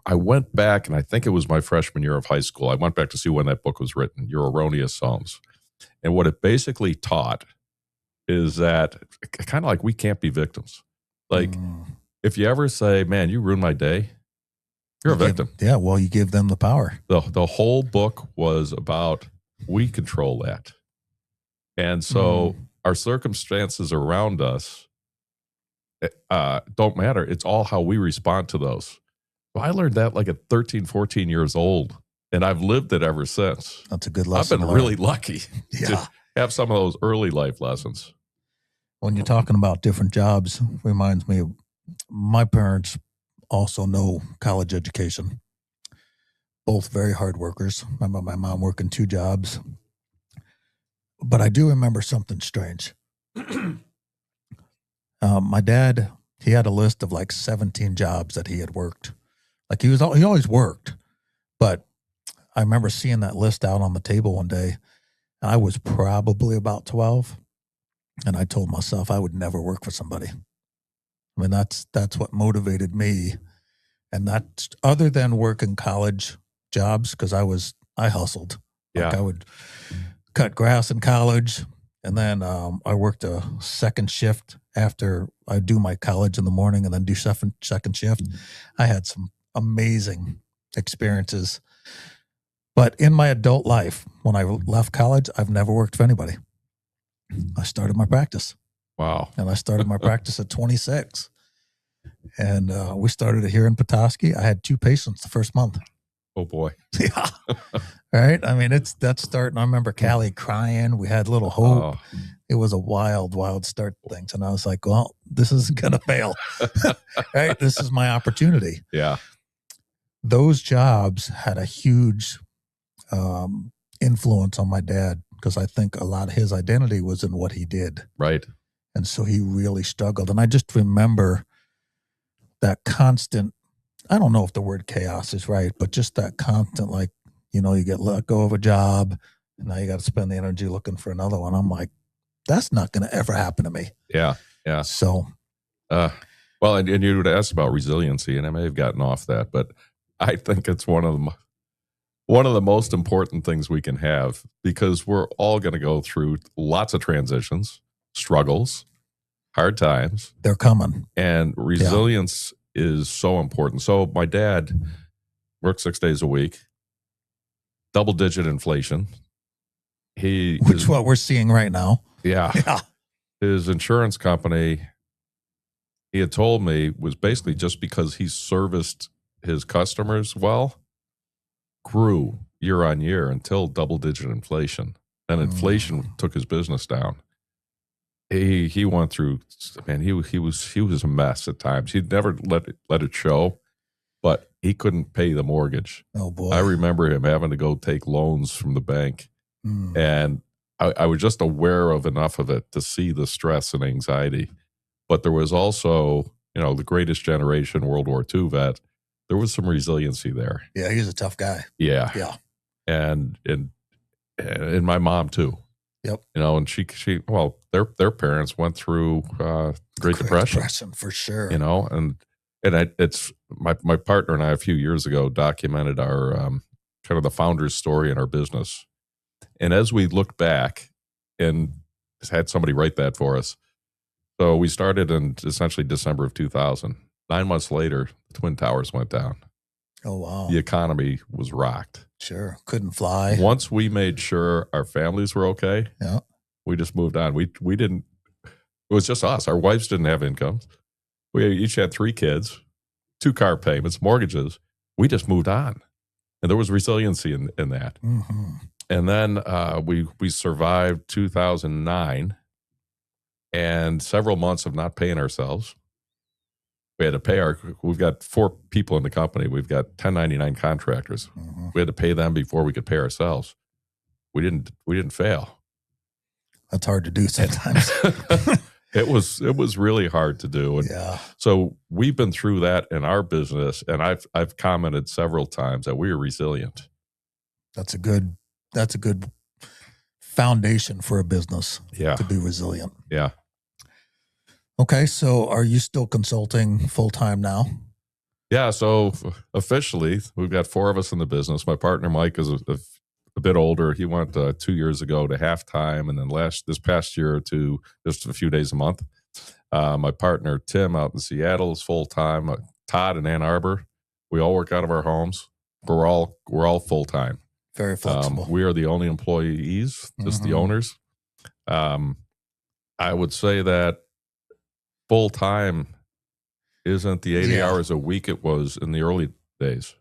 I went back, and I think it was my freshman year of high school. I went back to see when that book was written, Your Erroneous Selves. And what it basically taught is that kind of like we can't be victims. Like if you ever say, man, you ruined my day, you're a victim. Well, you give them the power. The whole book was about we control that. And so our circumstances around us don't matter. It's all how we respond to those. Well, I learned that like at 13, 14 years old, and I've lived it ever since. That's a good lesson. I've been really lucky to have some of those early life lessons. When you're talking about different jobs, reminds me of my parents also no college education. Both very hard workers. I remember my mom working 2 jobs. But I do remember something strange. My dad, he had a list of like 17 jobs that he had worked. Like he always worked. But I remember seeing that list out on the table one day. I was probably about 12. And I told myself I would never work for somebody. I mean, that's what motivated me. And that's other than working college jobs, because I hustled. Like I would cut grass in college. And then I worked a second shift after I do my college in the morning and then do second shift. I had some amazing experiences. But in my adult life, when I left college, I've never worked for anybody. I started my practice. Wow. And I started my practice at 26. And we started it here in Petoskey. I had 2 patients the first month. Oh, boy. Yeah. Right? I mean, that's starting. I remember Callie crying. We had little hope. Oh. It was a wild, wild start to things. And I was like, well, this isn't going to fail. Right? This is my opportunity. Yeah. Those jobs had a huge influence on my dad, because I think a lot of his identity was in what he did. Right. And so he really struggled. And I just remember that constant, I don't know if the word chaos is right, but just that constant, like, you get let go of a job and now you got to spend the energy looking for another one. I'm like, that's not going to ever happen to me. Yeah. Yeah. So, well, and you would ask about resiliency, and I may have gotten off that, but I think it's one of the most important things we can have, because we're all going to go through lots of transitions, struggles, hard times. They're coming. And resilience is so important. So my dad worked 6 days a week, double-digit inflation. Which is what we're seeing right now. Yeah. His insurance company, he had told me, was basically just because he serviced his customers well, grew year on year until double-digit inflation. Then inflation took his business down. He went through, man, he was a mess at times. He'd never let it show, but he couldn't pay the mortgage. Oh boy. I remember him having to go take loans from the bank. And I was just aware of enough of it to see the stress and anxiety. But there was also, the greatest generation, World War II vet. There was some resiliency there. Yeah, he's a tough guy. Yeah. Yeah. And my mom too. Yep. And she their parents went through Great Depression for sure. And it's my partner and I a few years ago documented our kind of the founder's story in our business. And as we looked back and had somebody write that for us, so we started in essentially December of 2000. 9 months later, the Twin Towers went down. Oh, wow. The economy was rocked. Sure. Couldn't fly. Once we made sure our families were okay, yeah, we just moved on. We didn't, it was just us. Our wives didn't have incomes. We each had 3 kids, 2 car payments, mortgages. We just moved on. And there was resiliency in that. Mm-hmm. And then we survived 2009 and several months of not paying ourselves. We had to pay we've got 4 people in the company. We've got 1099 contractors. Mm-hmm. We had to pay them before we could pay ourselves. We didn't fail. That's hard to do sometimes. It was really hard to do. And so we've been through that in our business, and I've commented several times that we are resilient. That's a good foundation for a business. Yeah. To be resilient. Yeah. Okay, so are you still consulting full-time now? Yeah, so officially, we've got 4 of us in the business. My partner Mike is a bit older. He went 2 years ago to half-time, and then this past year to just a few days a month. My partner Tim out in Seattle is full-time. Todd in Ann Arbor. We all work out of our homes. We're all full-time. Very flexible. We are the only employees, just the owners. I would say that full-time isn't the 80 hours a week it was in the early days.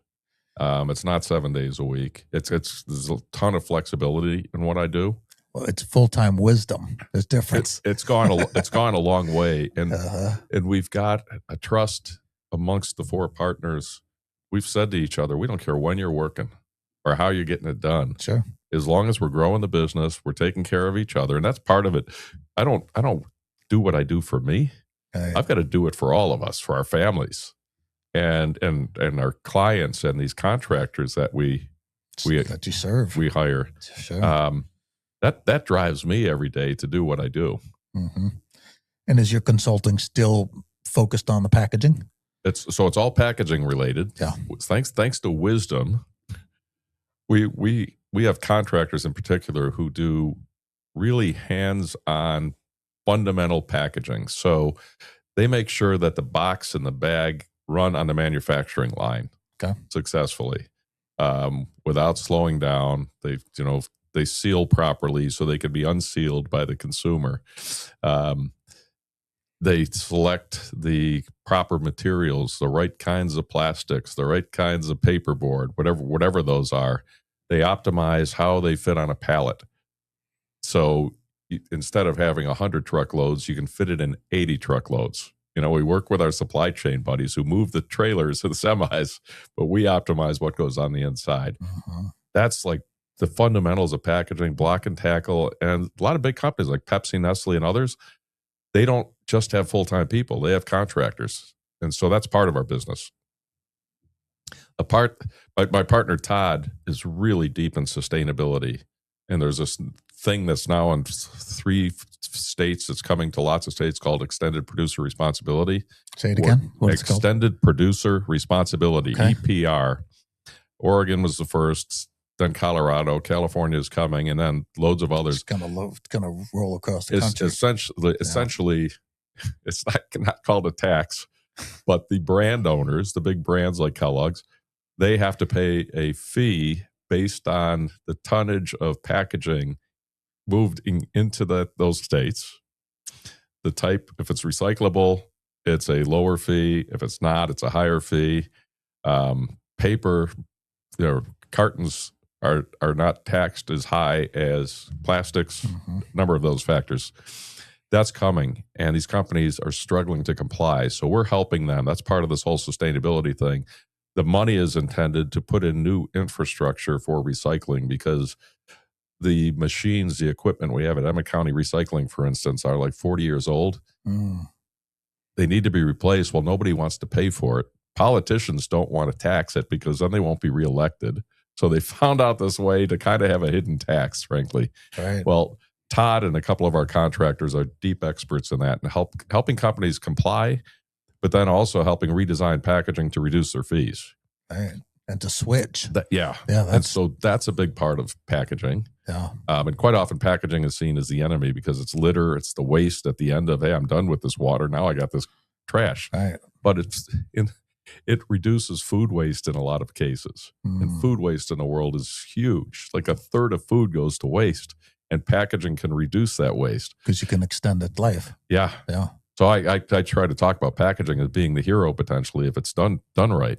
It's not 7 days a week. There's a ton of flexibility in what I do. Well, it's full-time wisdom. There's difference. It's gone a long way, and we've got a trust amongst the 4 partners. We've said to each other, we don't care when you're working or how you're getting it done. Sure. As long as we're growing the business, we're taking care of each other, and that's part of it. I don't do what I do for me. Right. I've got to do it for all of us, for our families, and our clients, and these contractors that we you serve, we hire. Sure. That drives me every day to do what I do. Mm-hmm. And is your consulting still focused on the packaging? It's all packaging related. Yeah. Thanks to wisdom, we have contractors in particular who do really hands-on fundamental packaging. So they make sure that the box and the bag run on the manufacturing line successfully, without slowing down. They seal properly so they can be unsealed by the consumer. They select the proper materials, the right kinds of plastics, the right kinds of paperboard, whatever those are. They optimize how they fit on a pallet. So instead of having 100 truckloads, you can fit it in 80 truckloads. We work with our supply chain buddies who move the trailers to the semis, but we optimize what goes on the inside. Mm-hmm. That's like the fundamentals of packaging, block and tackle. And a lot of big companies like Pepsi, Nestle, and others, they don't just have full-time people. They have contractors. And so that's part of our business. My partner, Todd, is really deep in sustainability. And there's this thing that's now in 3 states. It's coming to lots of states called extended producer responsibility. Say it again. What is it called? Extended producer responsibility, EPR. Oregon was the first, then Colorado, California is coming, and then loads of others. It's going to roll across the country. Essentially, it's not called a tax, but the brand owners, the big brands like Kellogg's, they have to pay a fee based on the tonnage of packaging moved into those states. The type, if it's recyclable, it's a lower fee. If it's not, it's a higher fee. Paper, cartons are not taxed as high as plastics. Number of those factors. That's coming, and these companies are struggling to comply. So we're helping them. That's part of this whole sustainability thing. The money is intended to put in new infrastructure for recycling, because the machines, the equipment we have at Emmett County Recycling, for instance, are like 40 years old. They need to be replaced. Well, nobody wants to pay for it. Politicians don't want to tax it because then they won't be reelected. So they found out this way to kind of have a hidden tax, frankly. Right. Well, Todd and a couple of our contractors are deep experts in that and helping companies comply, but then also helping redesign packaging to reduce their fees. Right. And to switch. And so that's a big part of packaging. Yeah. And quite often packaging is seen as the enemy because it's litter, it's the waste at the end of, hey, I'm done with this water, now I got this trash. Right. But it reduces food waste in a lot of cases. And food waste in the world is huge. Like a third of food goes to waste, and packaging can reduce that waste. Because you can extend its life. Yeah. Yeah. So I try to talk about packaging as being the hero potentially if it's done right.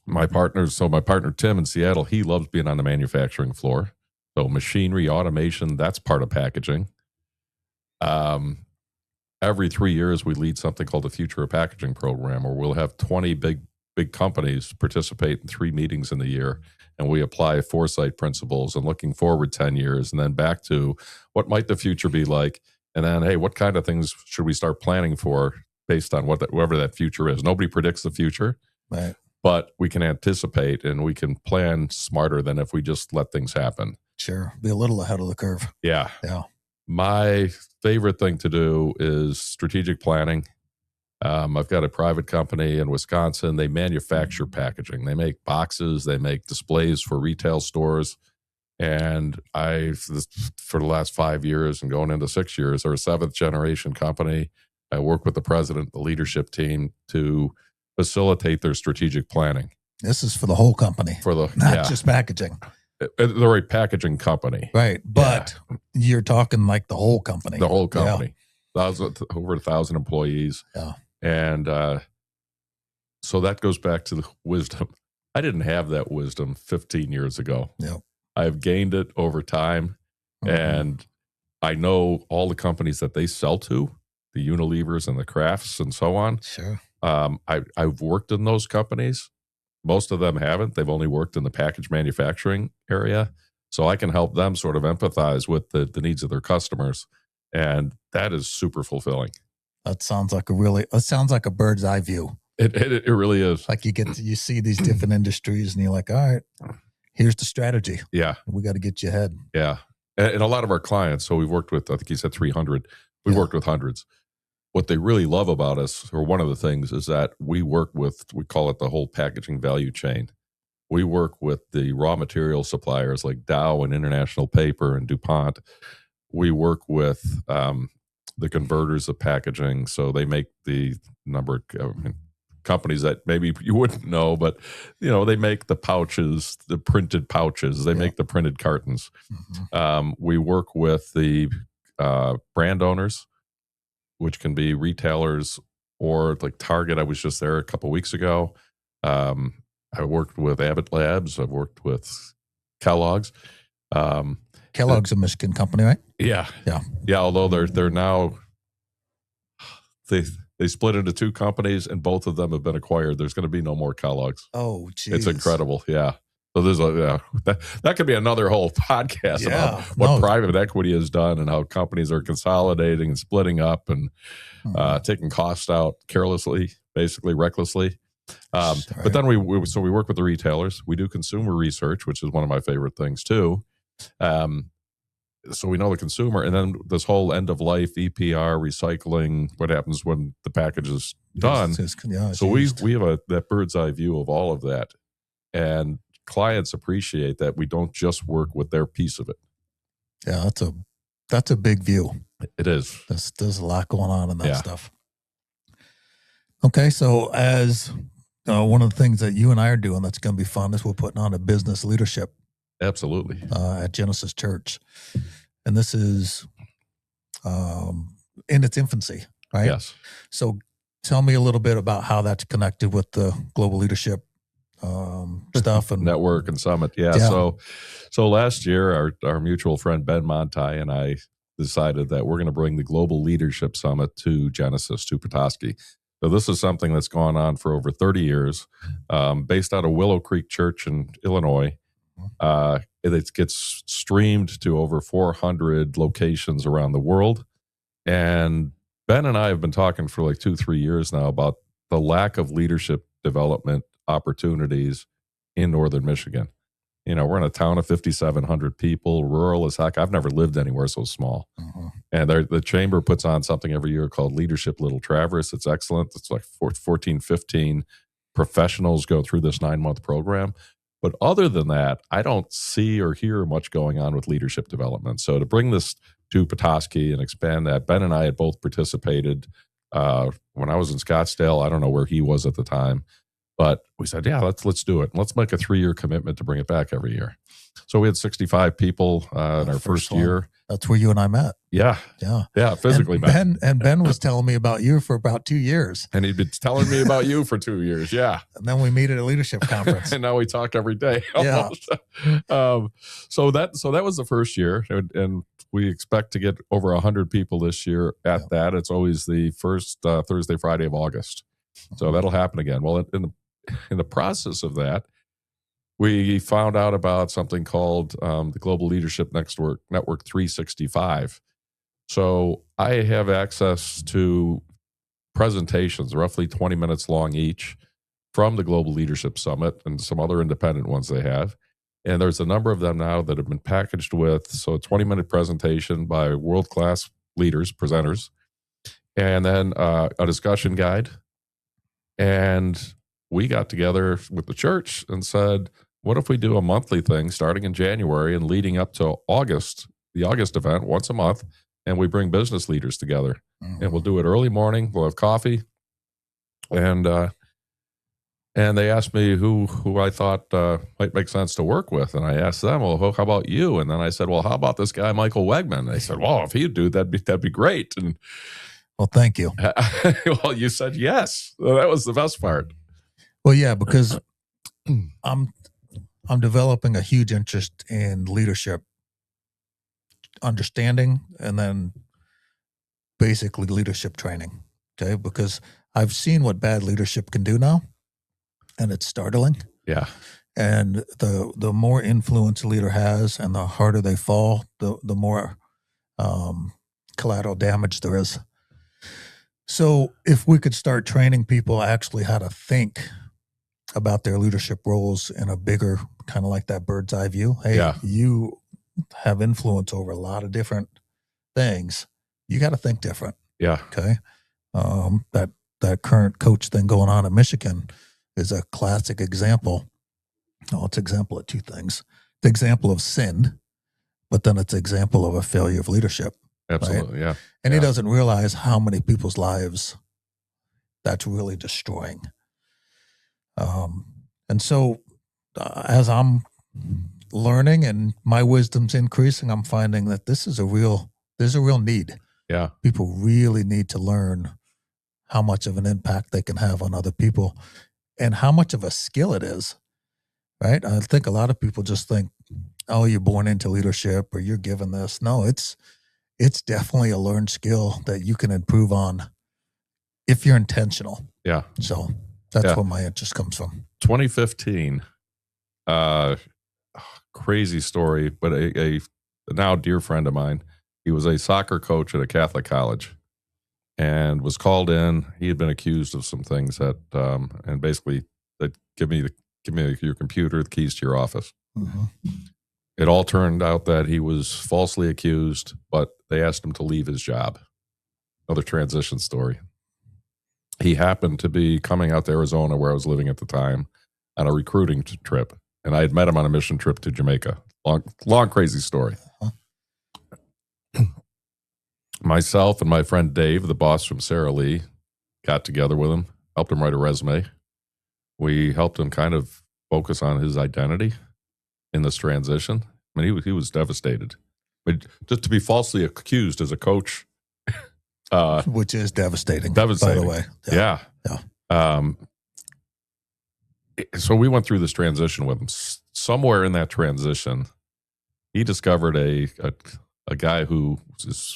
My partner Tim in Seattle, he loves being on the manufacturing floor. So machinery, automation, that's part of packaging. Every 3 years, we lead something called the Future of Packaging program, where we'll have 20 big companies participate in 3 meetings in the year, and we apply foresight principles and looking forward 10 years, and then back to what might the future be like, and then, hey, what kind of things should we start planning for based on whatever that future is? Nobody predicts the future, right? But we can anticipate and we can plan smarter than if we just let things happen. Sure, be a little ahead of the curve. Yeah. My favorite thing to do is strategic planning. I've got a private company in Wisconsin. They manufacture packaging. They make boxes. They make displays for retail stores. And for the last 5 years and going into 6 years, are a 7th generation company. I work with the president, the leadership team to facilitate their strategic planning. This is for the whole company, not just packaging. They're a packaging company. Right. But you're talking like the whole company. The whole company. Over 1,000 employees. Yeah. And so that goes back to the wisdom. I didn't have that wisdom 15 years ago. Yep. I've gained it over time. And I know all the companies that they sell to, the Unilevers and the Crafts and so on. Sure. I've worked in those companies. Most of them haven't. They've only worked in the package manufacturing area. So I can help them sort of empathize with the needs of their customers. And that is super fulfilling. That sounds like a bird's eye view. It really is. Like you see these different industries and you're like, all right, here's the strategy. Yeah. We got to get you ahead. Yeah. And a lot of our clients, so we've worked with, I think you said 300. We've worked with hundreds. What they really love about us, or one of the things, is that we work with, we call it the whole packaging value chain. We work with the raw material suppliers like Dow and International Paper and DuPont. We work with the converters of packaging. So they make the number of companies that maybe you wouldn't know, but they make the pouches, the printed pouches. They make the printed cartons. We work with the brand owners, which can be retailers or like Target. I was just there a couple of weeks ago. I worked with Abbott Labs. I've worked with Kellogg's. Kellogg's a Michigan company, right? Yeah. Although they're now they split into 2 companies and both of them have been acquired. There's going to be no more Kellogg's. Oh, geez. It's incredible. Yeah. So there's that could be another whole podcast about what private equity has done and how companies are consolidating and splitting up and taking costs out carelessly, basically recklessly. But then we work with the retailers. We do consumer research, which is one of my favorite things too. So we know the consumer, and then this whole end of life, EPR, recycling, what happens when the package is done. So we have that bird's eye view of all of that, and clients appreciate that we don't just work with their piece of it. Yeah, that's a big view. It is. There's a lot going on in that stuff. Okay, so as one of the things that you and I are doing that's going to be fun is we're putting on a business leadership. Absolutely. At Genesis Church. And this is in its infancy, right? Yes. So tell me a little bit about how that's connected with the global leadership stuff and network and summit. Yeah. So last year, our mutual friend Ben Monti and I decided that we're going to bring the Global Leadership Summit to Genesis, to Petoskey. So this is something that's gone on for over 30 years, based out of Willow Creek Church in Illinois. It gets streamed to over 400 locations around the world. And Ben and I have been talking for like 2-3 years now about the lack of leadership development opportunities in Northern Michigan. We're in a town of 5,700 people, rural as heck. I've never lived anywhere so small. And the chamber puts on something every year called Leadership Little Traverse. It's excellent. It's like 14, 15 professionals go through this 9-month program. But other than that, I don't see or hear much going on with leadership development. So to bring this to Petoskey and expand that, Ben and I had both participated when I was in Scottsdale. I don't know where he was at the time, but we said, let's do it. Let's make a 3-year commitment to bring it back every year. So we had 65 people in our first year. That's where you and I met. Yeah, physically met. Ben was telling me about you for about 2 years. And he'd been telling me about you for 2 years, yeah. And then we meet at a leadership conference. And now we talk every day. Almost. So that was the first year. And we expect to get over 100 people this year at that. It's always the first Thursday, Friday of August. So that'll happen again. Well, in the process of that, we found out about something called the Global Leadership Network 365. So I have access to presentations, roughly 20 minutes long each, from the Global Leadership Summit and some other independent ones they have. And there's a number of them now that have been packaged with, so a 20-minute presentation by world-class leaders, presenters, and then a discussion guide. And we got together with the church and said, what if we do a monthly thing starting in January and leading up to August, the August event once a month, and we bring business leaders together. And we'll do it early morning. We'll have coffee. And they asked me who I thought might make sense to work with. And I asked them, well, how about you? And then I said, well, how about this guy, Michael Wegmann? And they said, well, if he'd do that'd be great. And well, thank you. well, you said yes. Well, that was the best part. Well, yeah, because I'm developing a huge interest in leadership, understanding, and then basically leadership training. Okay, because I've seen what bad leadership can do now, and it's startling. Yeah. And the more influence a leader has, and the harder they fall, the more collateral damage there is. So if we could start training people actually how to think about their leadership roles in a bigger, kind of like that bird's eye view. Hey, you have influence over a lot of different things. You got to think different. Yeah. Okay. That current coach thing going on in Michigan is a classic example. Oh, it's an example of two things. The example of sin, but then it's an example of a failure of leadership. Absolutely. Right? Yeah. And he doesn't realize how many people's lives that's really destroying. And so as I'm learning and my wisdom's increasing, I'm finding that there's a real need. Yeah. People really need to learn how much of an impact they can have on other people and how much of a skill it is, right? I think a lot of people just think, oh, you're born into leadership or you're given this. No, it's definitely a learned skill that you can improve on if you're intentional. Yeah. So that's where my interest comes from. 2015, crazy story, but a now dear friend of mine, he was a soccer coach at a Catholic college and was called in. He had been accused of some things that, and basically that give me your computer, the keys to your office. Mm-hmm. It all turned out that he was falsely accused, but they asked him to leave his job. Another transition story. He happened to be coming out to Arizona, where I was living at the time, on a recruiting trip. And I had met him on a mission trip to Jamaica. Long, crazy story. Uh-huh. Myself and my friend Dave, the boss from Sara Lee, got together with him, helped him write a resume. We helped him kind of focus on his identity in this transition. I mean, he was devastated. But just to be falsely accused as a coach, which is devastating, by devastating. the way. Yeah. So we went through this transition with him. Somewhere in that transition, he discovered a guy who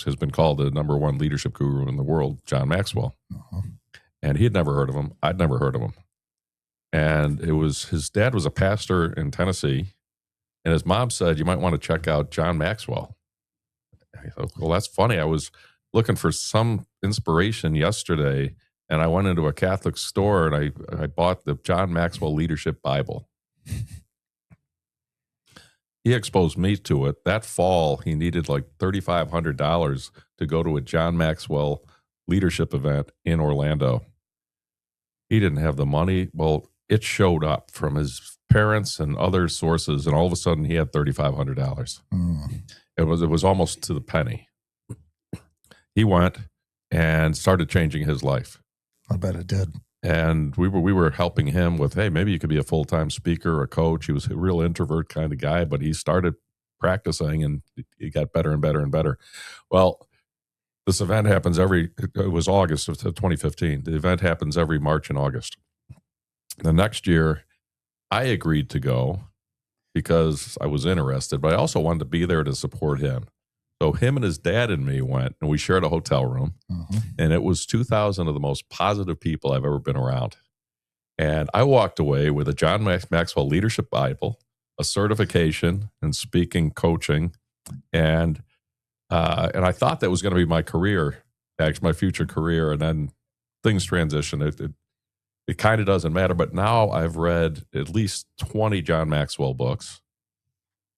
has been called the number one leadership guru in the world, John Maxwell. Uh-huh. And he had never heard of him. I'd never heard of him. And his dad was a pastor in Tennessee. And his mom said, you might want to check out John Maxwell. I thought, well, that's funny. I was looking for some inspiration yesterday, and I went into a Catholic store and I bought the John Maxwell Leadership Bible. He exposed me to it. That fall, he needed like $3,500 to go to a John Maxwell leadership event in Orlando. He didn't have the money. Well, it showed up from his parents and other sources, and all of a sudden he had $3,500. It was almost to the penny. He went and started changing his life. I bet it did. And we were helping him with, hey, maybe you could be a full-time speaker or a coach. He was a real introvert kind of guy, but he started practicing and he got better and better and better. Well, this event happens it was August of 2015. The event happens every March and August. The next year, I agreed to go because I was interested, but I also wanted to be there to support him. So him and his dad and me went, and we shared a hotel room. Mm-hmm. And it was 2,000 of the most positive people I've ever been around. And I walked away with a John Maxwell Leadership Bible, a certification in speaking, coaching, and I thought that was going to be my career, actually my future career. And then things transitioned. It kind of doesn't matter. But now I've read at least 20 John Maxwell books.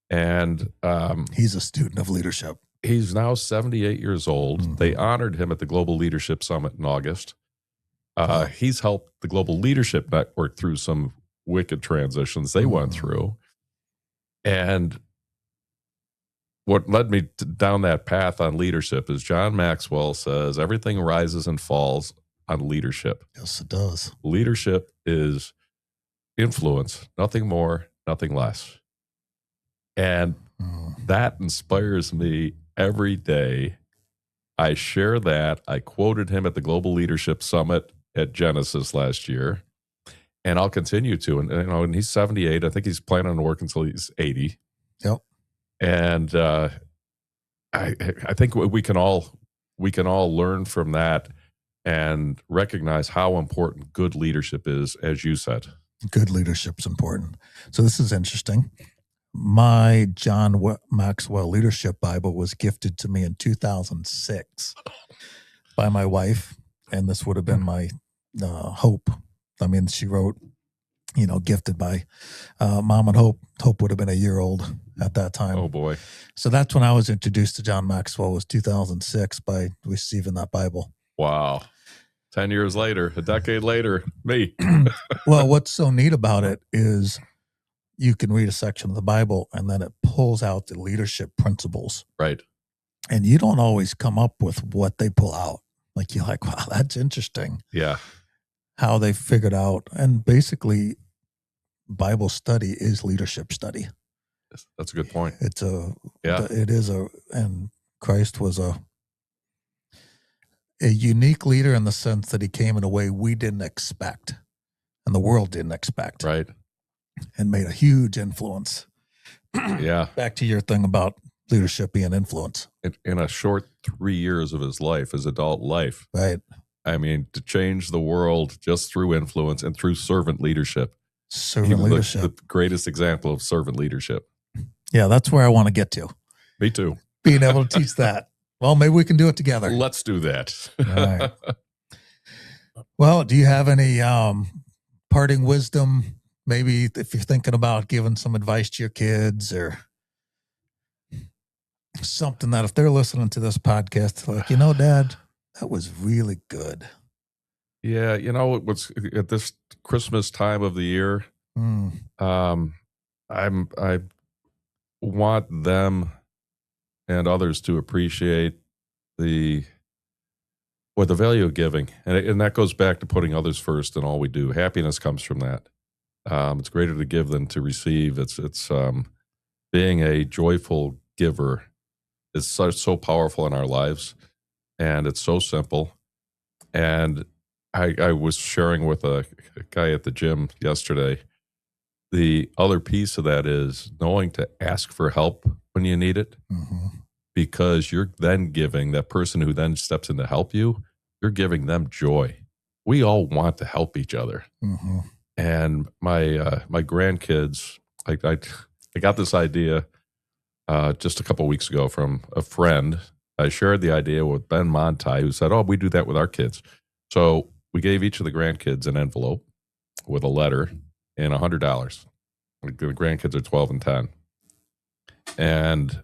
And he's a student of leadership. He's now 78 years old. Mm-hmm. They honored him at the Global Leadership Summit in August. He's helped the Global Leadership Network through some wicked transitions they went through. And what led me down that path on leadership is John Maxwell says everything rises and falls on leadership. Yes, it does. Leadership is influence, nothing more, nothing less. And that inspires me every day. I share that. I quoted him at the Global Leadership Summit at Genesis last year, and I'll continue to. And he's 78. I think he's planning on working until he's 80. Yep. And I think we can all learn from that and recognize how important good leadership is, as you said. Good leadership's important. So this is interesting. My John Maxwell Leadership Bible was gifted to me in 2006 by my wife, and this would have been my Hope. I mean, she wrote, gifted by Mom and Hope. Hope would have been a year old at that time. Oh, boy. So that's when I was introduced to John Maxwell, was 2006 by receiving that Bible. Wow. 10 years later, a decade later, me. Well, what's so neat about it is you can read a section of the Bible and then it pulls out the leadership principles. Right. And you don't always come up with what they pull out. Like, you're like, wow, that's interesting. Yeah. How they figured out. And basically, Bible study is leadership study. That's a good point. And Christ was a unique leader in the sense that he came in a way we didn't expect and the world didn't expect. Right. And made a huge influence. Yeah. Back to your thing about leadership being influence. In a short 3 years of his life, his adult life. Right. I mean, to change the world just through influence and through servant leadership. Leadership. The greatest example of servant leadership. Yeah, that's where I want to get to. Me too. Being able to teach that. Well, maybe we can do it together. Let's do that. All right. Well, do you have any parting wisdom? Maybe if you're thinking about giving some advice to your kids or something that if they're listening to this podcast, like, Dad, that was really good. Yeah. What's at this Christmas time of the year, I want them and others to appreciate the value of giving. And that goes back to putting others first in all we do. Happiness comes from that. It's greater to give than to receive. It's being a joyful giver is so powerful in our lives, and it's so simple. And I was sharing with a guy at the gym yesterday. The other piece of that is knowing to ask for help when you need it, because you're then giving that person who then steps in to help you, you're giving them joy. We all want to help each other. And my grandkids, I got this idea just a couple of weeks ago from a friend. I shared the idea with Ben Monti, who said, "Oh, we do that with our kids." So we gave each of the grandkids an envelope with a letter and $100. The grandkids are 12 and 10. And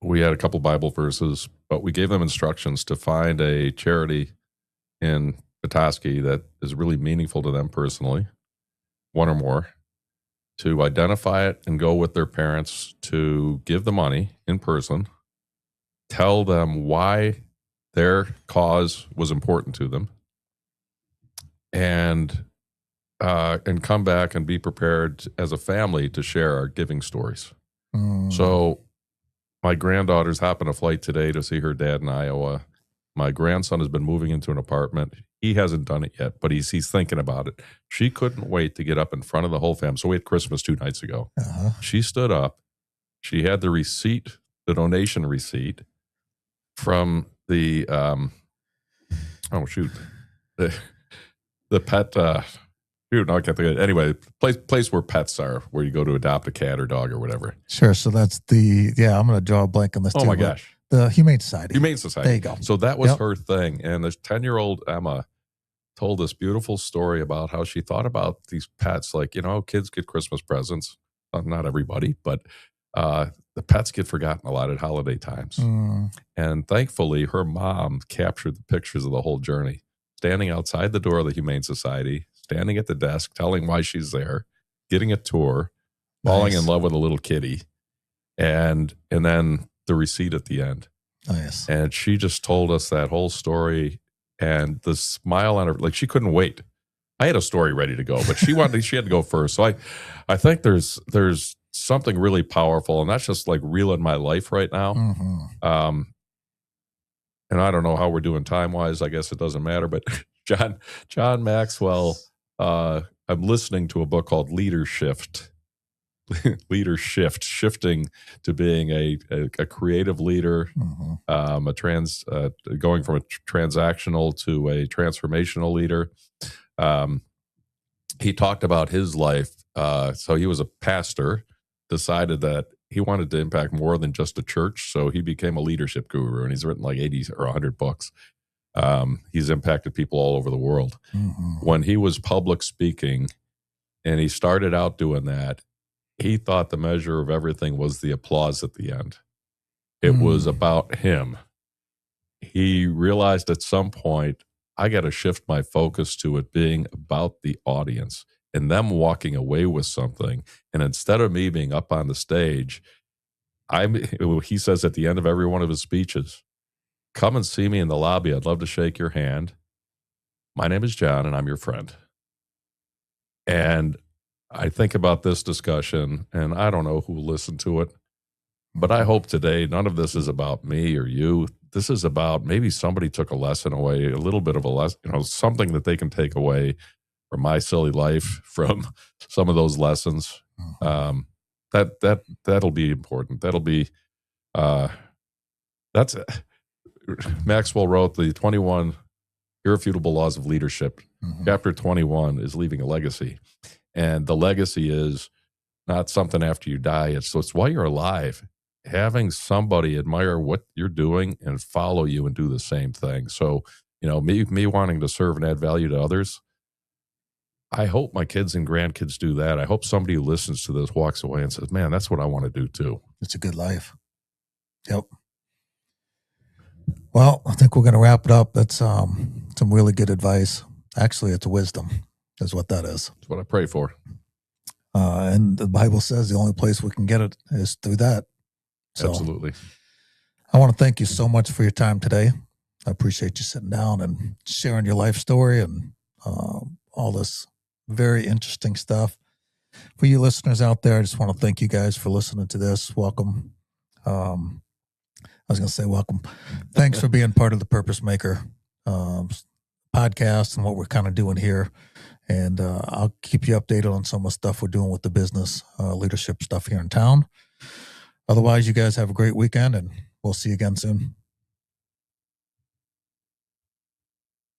we had a couple Bible verses, but we gave them instructions to find a charity in Petoskey that is really meaningful to them personally, one or more, to identify it and go with their parents to give the money in person, tell them why their cause was important to them, and come back and be prepared as a family to share our giving stories. So my granddaughter's hopping a flight today to see her dad in Iowa. My grandson has been moving into an apartment. He hasn't done it yet, but he's thinking about it. She couldn't wait to get up in front of the whole family. So we had Christmas 2 nights ago. She stood up. She had the receipt, the donation receipt from the, the pet, no, I can't think of it. Anyway, place where pets are, where you go to adopt a cat or dog or whatever. Sure. So that's I'm going to draw a blank on this too. Oh my gosh. The Humane Society. Humane Society. There you go. So that was her thing. And this 10-year-old Emma told this beautiful story about how she thought about these pets. Like, kids get Christmas presents. Not everybody, but the pets get forgotten a lot at holiday times. And thankfully, her mom captured the pictures of the whole journey, standing outside the door of the Humane Society, standing at the desk, telling why she's there, getting a tour, falling in love with a little kitty, and then the receipt at the end. Nice. And she just told us that whole story, and the smile on her, like she couldn't wait. I had a story ready to go, but she had to go first. So I think there's something really powerful, and that's just like real in my life right now. And I don't know how we're doing time wise. I guess it doesn't matter. But John Maxwell, I'm listening to a book called Leadership, shifting to being a creative leader, going from a transactional to a transformational leader. He talked about his life. So he was a pastor, decided that he wanted to impact more than just a church. So he became a leadership guru, and he's written like 80 or 100 books. He's impacted people all over the world. When he was public speaking and he started out doing that, he thought the measure of everything was the applause at the end. It was about him. He realized at some point, I got to shift my focus to it being about the audience and them walking away with something. And instead of me being up on the stage, he says at the end of every one of his speeches, come and see me in the lobby. I'd love to shake your hand. My name is John, and I'm your friend. And I think about this discussion, and I don't know who will listen to it, but I hope today none of this is about me or you. This is about maybe somebody took a lesson away, a little bit of a lesson, something that they can take away from my silly life, from some of those lessons. That'll be important. That'll be, that's it. Maxwell wrote the 21 Irrefutable Laws of Leadership. Chapter 21 is leaving a legacy. And the legacy is not something after you die. It's while you're alive, having somebody admire what you're doing and follow you and do the same thing. So, me wanting to serve and add value to others, I hope my kids and grandkids do that. I hope somebody who listens to this walks away and says, man, that's what I want to do too. It's a good life. Yep. Well, I think we're going to wrap it up. That's some really good advice. Actually, it's wisdom is what that is. That's what I pray for. And the Bible says the only place we can get it is through that. So, absolutely. I want to thank you so much for your time today. I appreciate you sitting down and sharing your life story and all this very interesting stuff. For you listeners out there, I just want to thank you guys for listening to this. Welcome. I was going to say welcome. Thanks for being part of the Purpose Maker podcast and what we're kind of doing here. And I'll keep you updated on some of the stuff we're doing with the business leadership stuff here in town. Otherwise, you guys have a great weekend, and we'll see you again soon.